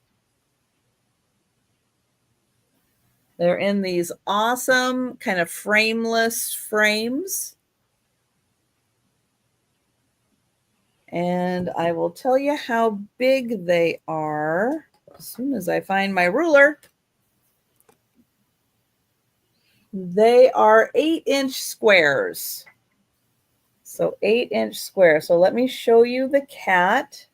They're in these awesome kind of frameless frames. And I will tell you how big they are as soon as I find my ruler. They are 8-inch squares. So 8-inch square. So let me show you the cat.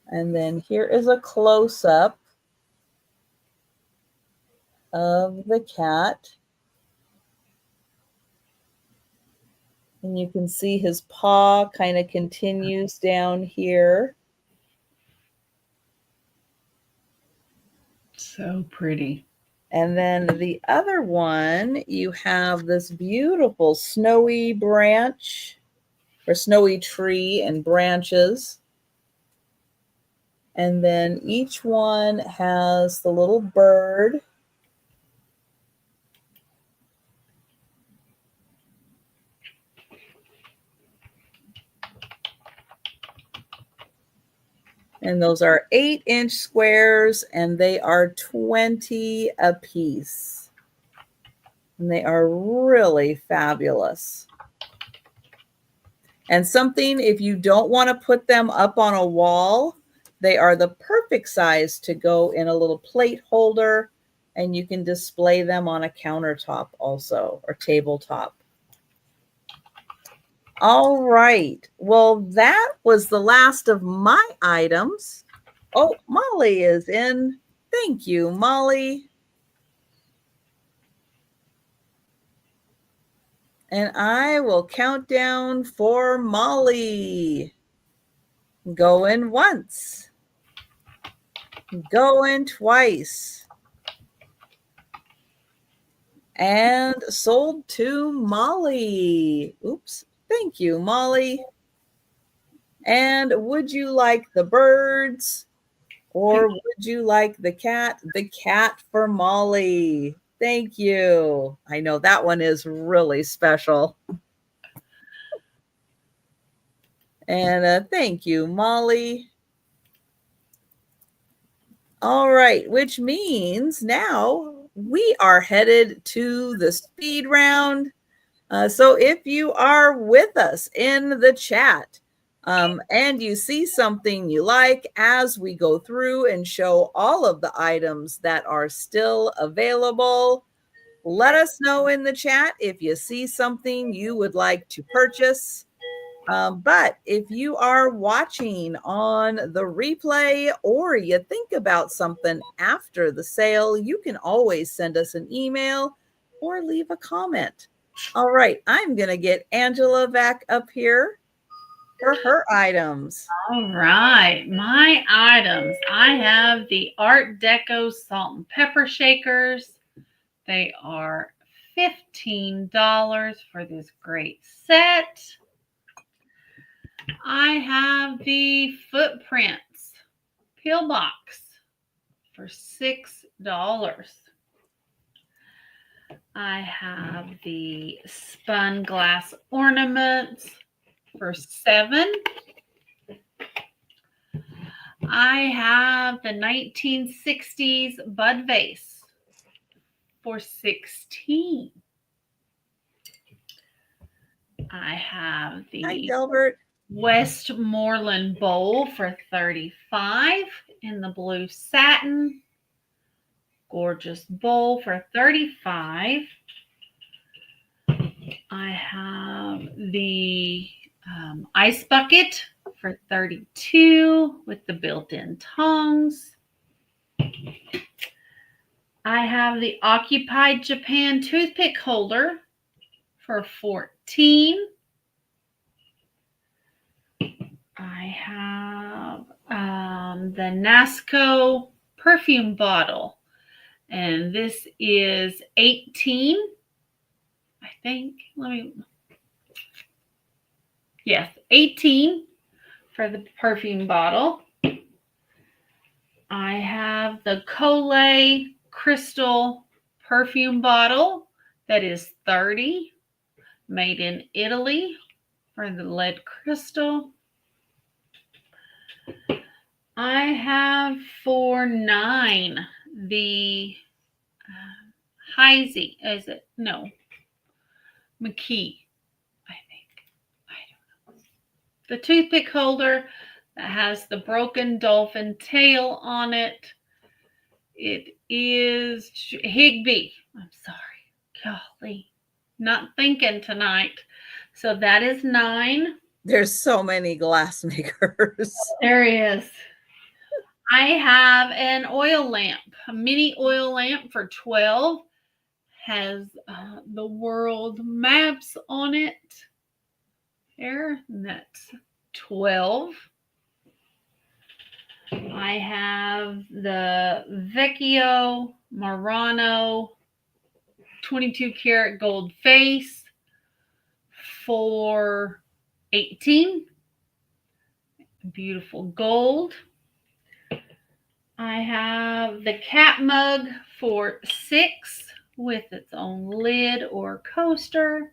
And then here is a close-up of the cat. And you can see his paw kind of continues down here. So pretty. And then the other one, you have this beautiful snowy branch or snowy tree and branches. And then each one has the little bird. And those are 8-inch squares, and they are 20 a piece. And they are really fabulous. And something, if you don't want to put them up on a wall, they are the perfect size to go in a little plate holder, and you can display them on a countertop also, or tabletop. All right. Well, that was the last of my items. Oh, Molly is in. Thank you, Molly. And I will count down for Molly. Going once. Going twice. And sold to Molly. Oops. Thank you, Molly. And would you like the birds or would you like the cat? The cat for Molly. Thank you. I know that one is really special. And thank you, Molly. All right, which means now we are headed to the speed round. So if you are with us in the chat and you see something you like as we go through and show all of the items that are still available, let us know in the chat if you see something you would like to purchase. But if you are watching on the replay or you think about something after the sale, you can always send us an email or leave a comment. All right, I'm going to get Angela back up here for her items. All right, my items. I have the Art Deco salt and pepper shakers. They are $15 for this great set. I have the Footprints peel box for $6. I have the spun glass ornaments for $7. I have the 1960s Bud Vase for $16. I have the Hi, Delbert. Westmoreland bowl for $35 in the blue satin. gorgeous bowl for $35. I have the ice bucket for $32 with the built-in tongs. I have the Occupied Japan toothpick holder for $14. I have the NASCO perfume bottle, and this is $18. I think. Yes, $18 for the perfume bottle. I have the Collet crystal perfume bottle that is $30, made in Italy for the lead crystal. I have for $9 the Heisey. Is it? No. McKee, I think. I don't know. The toothpick holder that has the broken dolphin tail on it. It is Higby. I'm sorry. Golly. Not thinking tonight. So that is $9. There's so many glass makers. There is. I have an oil lamp, a mini oil lamp for $12. Has the world maps on it. There, and that's $12. I have the Vecchio Murano 22 karat gold face for $18. Beautiful gold. I have the cat mug for $6 with its own lid or coaster.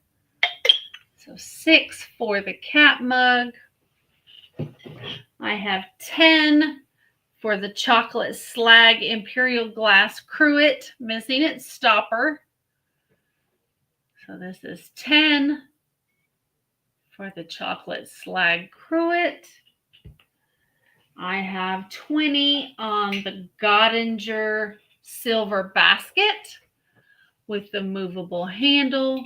So $6 for the cat mug. I have $10 for the chocolate Slag Imperial Glass Cruet, missing its stopper. So this is $10 for the chocolate Slag Cruet. I have $20 on the Godinger silver basket with the movable handle.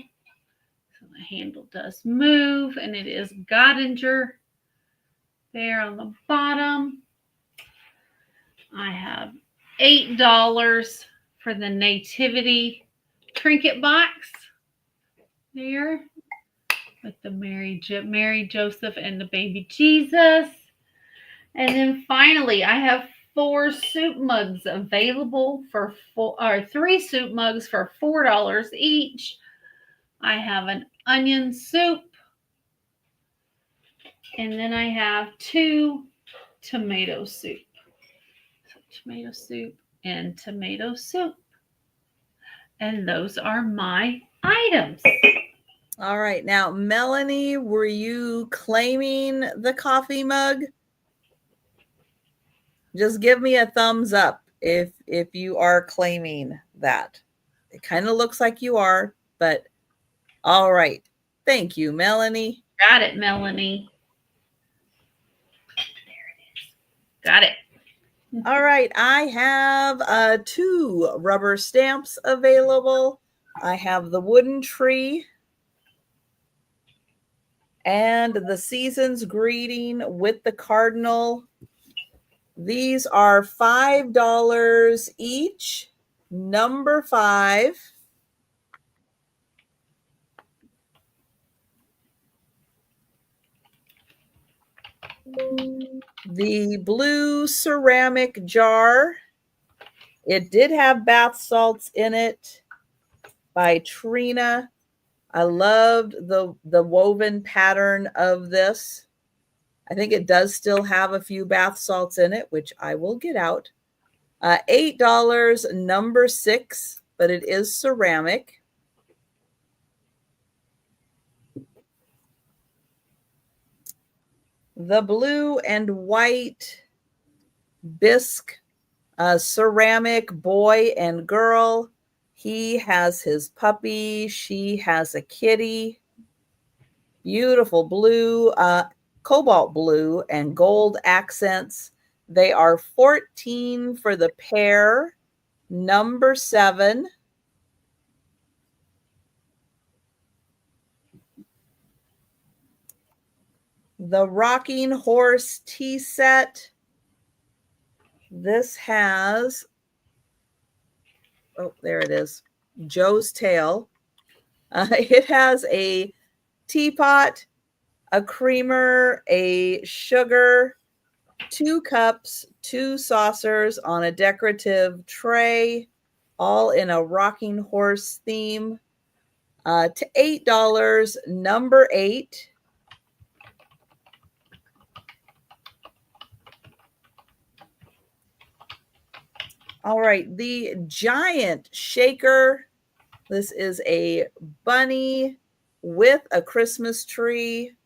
So the handle does move, and it is Godinger there on the bottom. I have $8 for the Nativity trinket box there with the Mary, Joseph, and the baby Jesus. And then finally, I have 4 soup mugs available for 3 soup mugs for $4 each. I have an onion soup, and then I have 2 tomato soup. So tomato soup and tomato soup. And those are my items. All right. Now, Melanie, were you claiming the coffee mug? Just give me a thumbs up if you are claiming that. It kind of looks like you are, but all right. Thank you, Melanie. Got it, Melanie. There it is. Got it. All right. I have 2 rubber stamps available. I have the wooden tree and the season's greeting with the cardinal. These are $5 each. Number 5. The blue ceramic jar. It did have bath salts in it by Trina. I loved the woven pattern of this. I think it does still have a few bath salts in it, which I will get out. $8, number 6, but it is ceramic. The blue and white bisque ceramic boy and girl. He has his puppy. She has a kitty. Beautiful blue, cobalt blue and gold accents. They are $14 for the pair. Number 7. The Rocking Horse tea set. This has, oh, there it is, Joe's tail. It has a teapot, a creamer, a sugar, 2 cups, 2 saucers on a decorative tray, all in a rocking horse theme. To $8, number 8. All right, the giant shaker. This is a bunny with a Christmas tree.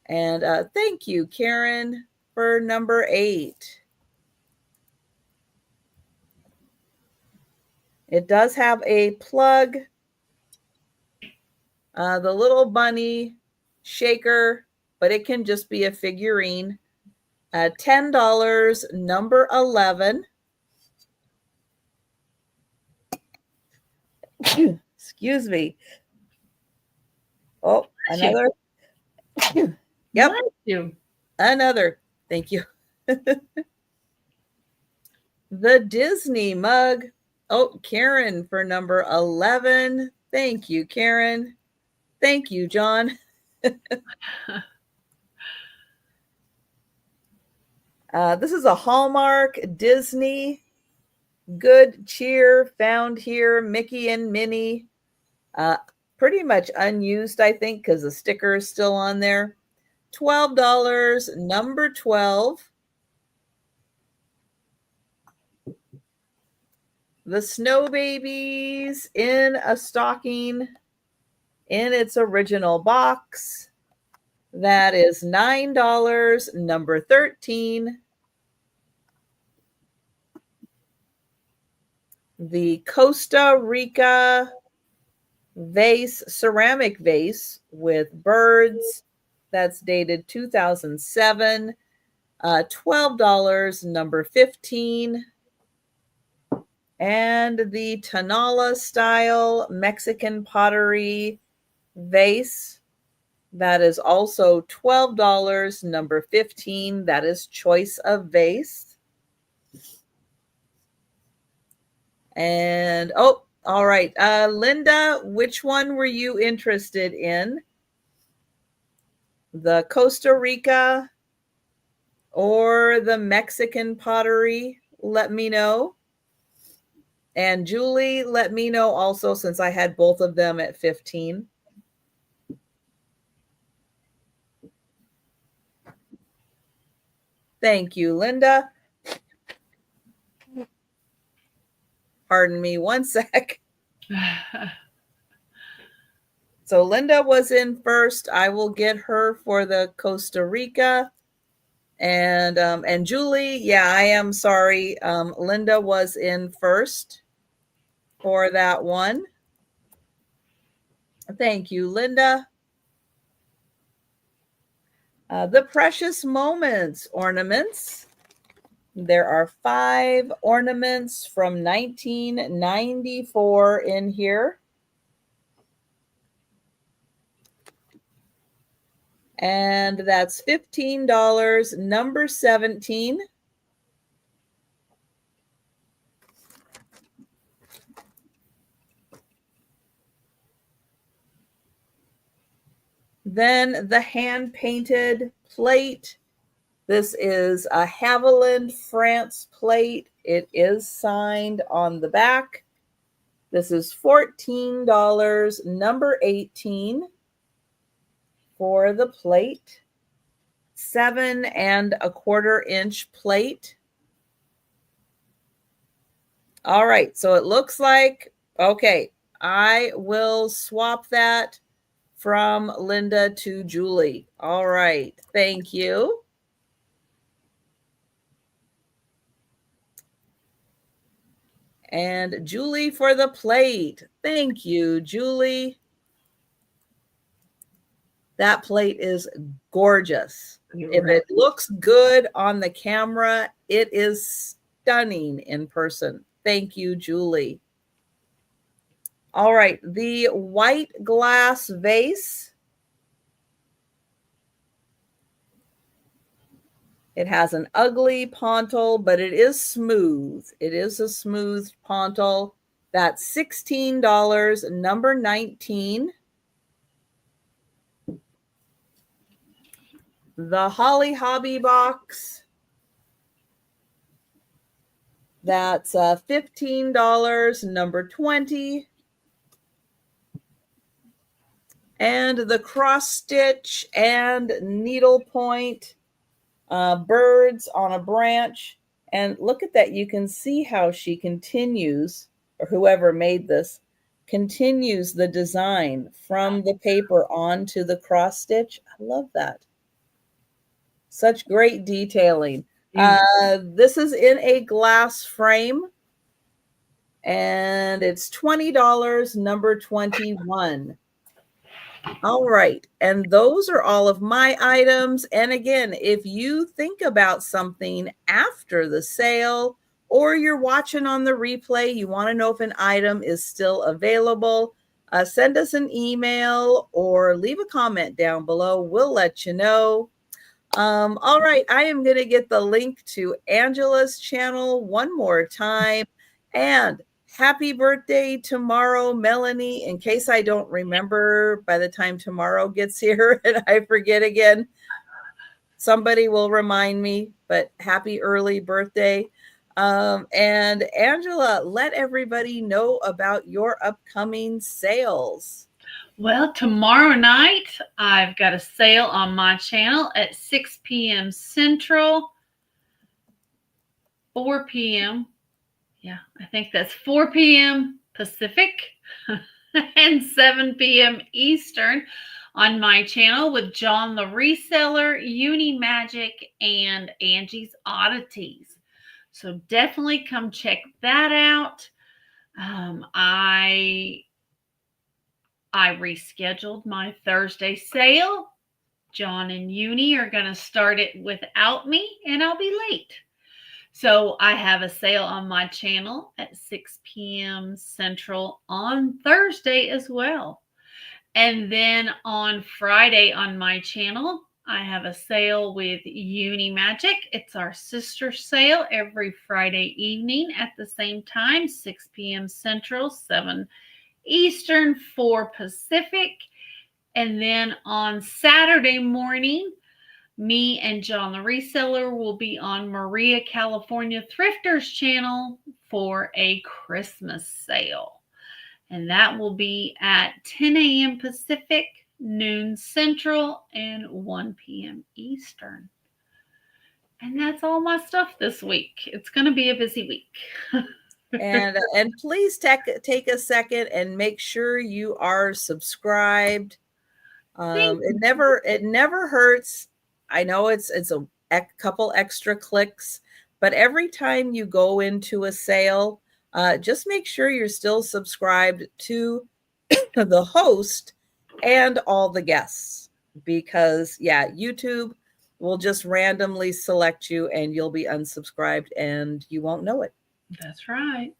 And thank you, Karen, for number 8. It does have a plug. The little bunny shaker, but it can just be a figurine. $10, number 11. Excuse me. Oh, another. Yep. Another. Thank you. The Disney mug. Oh, Karen for number 11. Thank you, Karen. Thank you, John. This is a Hallmark Disney Good Cheer found here, Mickey and Minnie. Pretty much unused, I think, because the sticker is still on there. $12, number 12. The Snow Babies in a stocking in its original box. That is $9, number 13. The Costa Rica vase, ceramic vase with birds. That's dated 2007. $12, number 15. And the Tonala style Mexican pottery vase. That is also $12, number 15. That is choice of vase. And, oh, all right. Linda, which one were you interested in? The Costa Rica or the Mexican pottery? Let me know. And Julie, let me know also, since I had both of them at 15. Thank you, Linda. Pardon me one sec. So Linda was in first. I will get her for the Costa Rica. And Julie, yeah, I am sorry. Linda was in first for that one. Thank you, Linda. The Precious Moments ornaments. There are 5 ornaments from 1994 in here. And that's $15, number 17. Then the hand-painted plate. This is a Haviland, France plate. It is signed on the back. This is $14, number 18 for the plate. 7 1/4 inch plate. All right, so it looks like, okay, I will swap that from Linda to Julie. All right, thank you. And Julie for the plate. Thank you, Julie. That plate is gorgeous. If it looks good on the camera, it is stunning in person. Thank you, Julie. All right, the white glass vase. It has an ugly pontil, but it is smooth. It is a smooth pontil. That's $16, number 19. The Holly Hobby Box. That's $15, number 20. And the cross stitch and needlepoint birds on a branch. And look at that. You can see how she continues, or whoever made this, continues the design from the paper onto the cross stitch. I love that. Such great detailing. This is in a glass frame, and it's $20, number 21. All right. And those are all of my items. And again, if you think about something after the sale, or you're watching on the replay, you want to know if an item is still available, send us an email or leave a comment down below. We'll let you know. All right. I am going to get the link to Angela's channel one more time. And happy birthday tomorrow, Melanie. In case I don't remember by the time tomorrow gets here and I forget again, somebody will remind me, but happy early birthday. And Angela, let everybody know about your upcoming sales. Well, tomorrow night, I've got a sale on my channel at 6 p.m. Central, 4 p.m. Yeah, I think that's 4 p.m. Pacific and 7 p.m. Eastern on my channel with John the Reseller, Uni Magic, and Angie's Oddities. So definitely come check that out. I rescheduled my Thursday sale. John and Uni are going to start it without me, and I'll be late. So I have a sale on my channel at 6 p.m. Central on Thursday as well. And then on Friday on my channel, I have a sale with Uni Magic. It's our sister sale every Friday evening at the same time, 6 p.m. Central, 7 Eastern, 4 Pacific. And then on Saturday morning, me and John the Reseller will be on Maria California Thrifters channel for a Christmas sale. And that will be at 10 a.m. Pacific, noon Central, and 1 p.m. Eastern. And that's all my stuff this week. It's going to be a busy week. And please take a second and make sure you are subscribed. It never hurts. I know it's a couple extra clicks, but every time you go into a sale, just make sure you're still subscribed to the host and all the guests, because YouTube will just randomly select you and you'll be unsubscribed and you won't know it. That's right.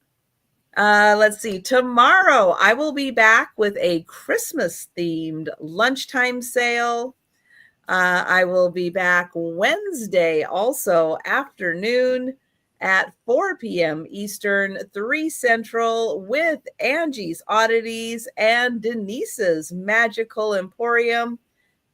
Let's see. Tomorrow I will be back with a Christmas themed lunchtime sale. I will be back Wednesday, also afternoon at 4 p.m. Eastern, 3 Central, with Angie's Oddities and Denise's Magical Emporium.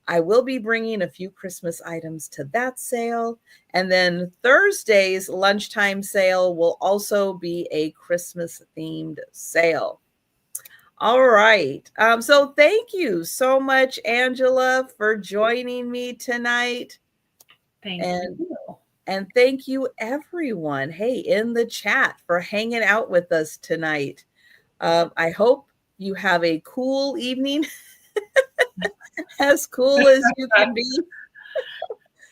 I will be bringing a few Christmas items to that sale. And then Thursday's lunchtime sale will also be a Christmas themed sale. All right. So thank you so much, Angela, for joining me tonight. Thank you. And thank you, everyone, in the chat, for hanging out with us tonight. I hope you have a cool evening, as cool as you can be.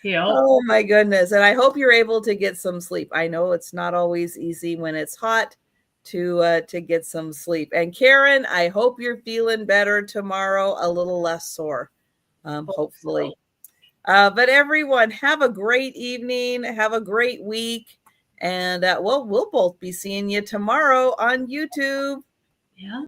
Yep. Oh, my goodness. And I hope you're able to get some sleep. I know it's not always easy when it's hot to get some sleep. And Karen, I hope you're feeling better tomorrow, a little less sore, hopefully. But everyone, have a great evening. Have a great week. And well, we'll both be seeing you tomorrow on YouTube. Yeah.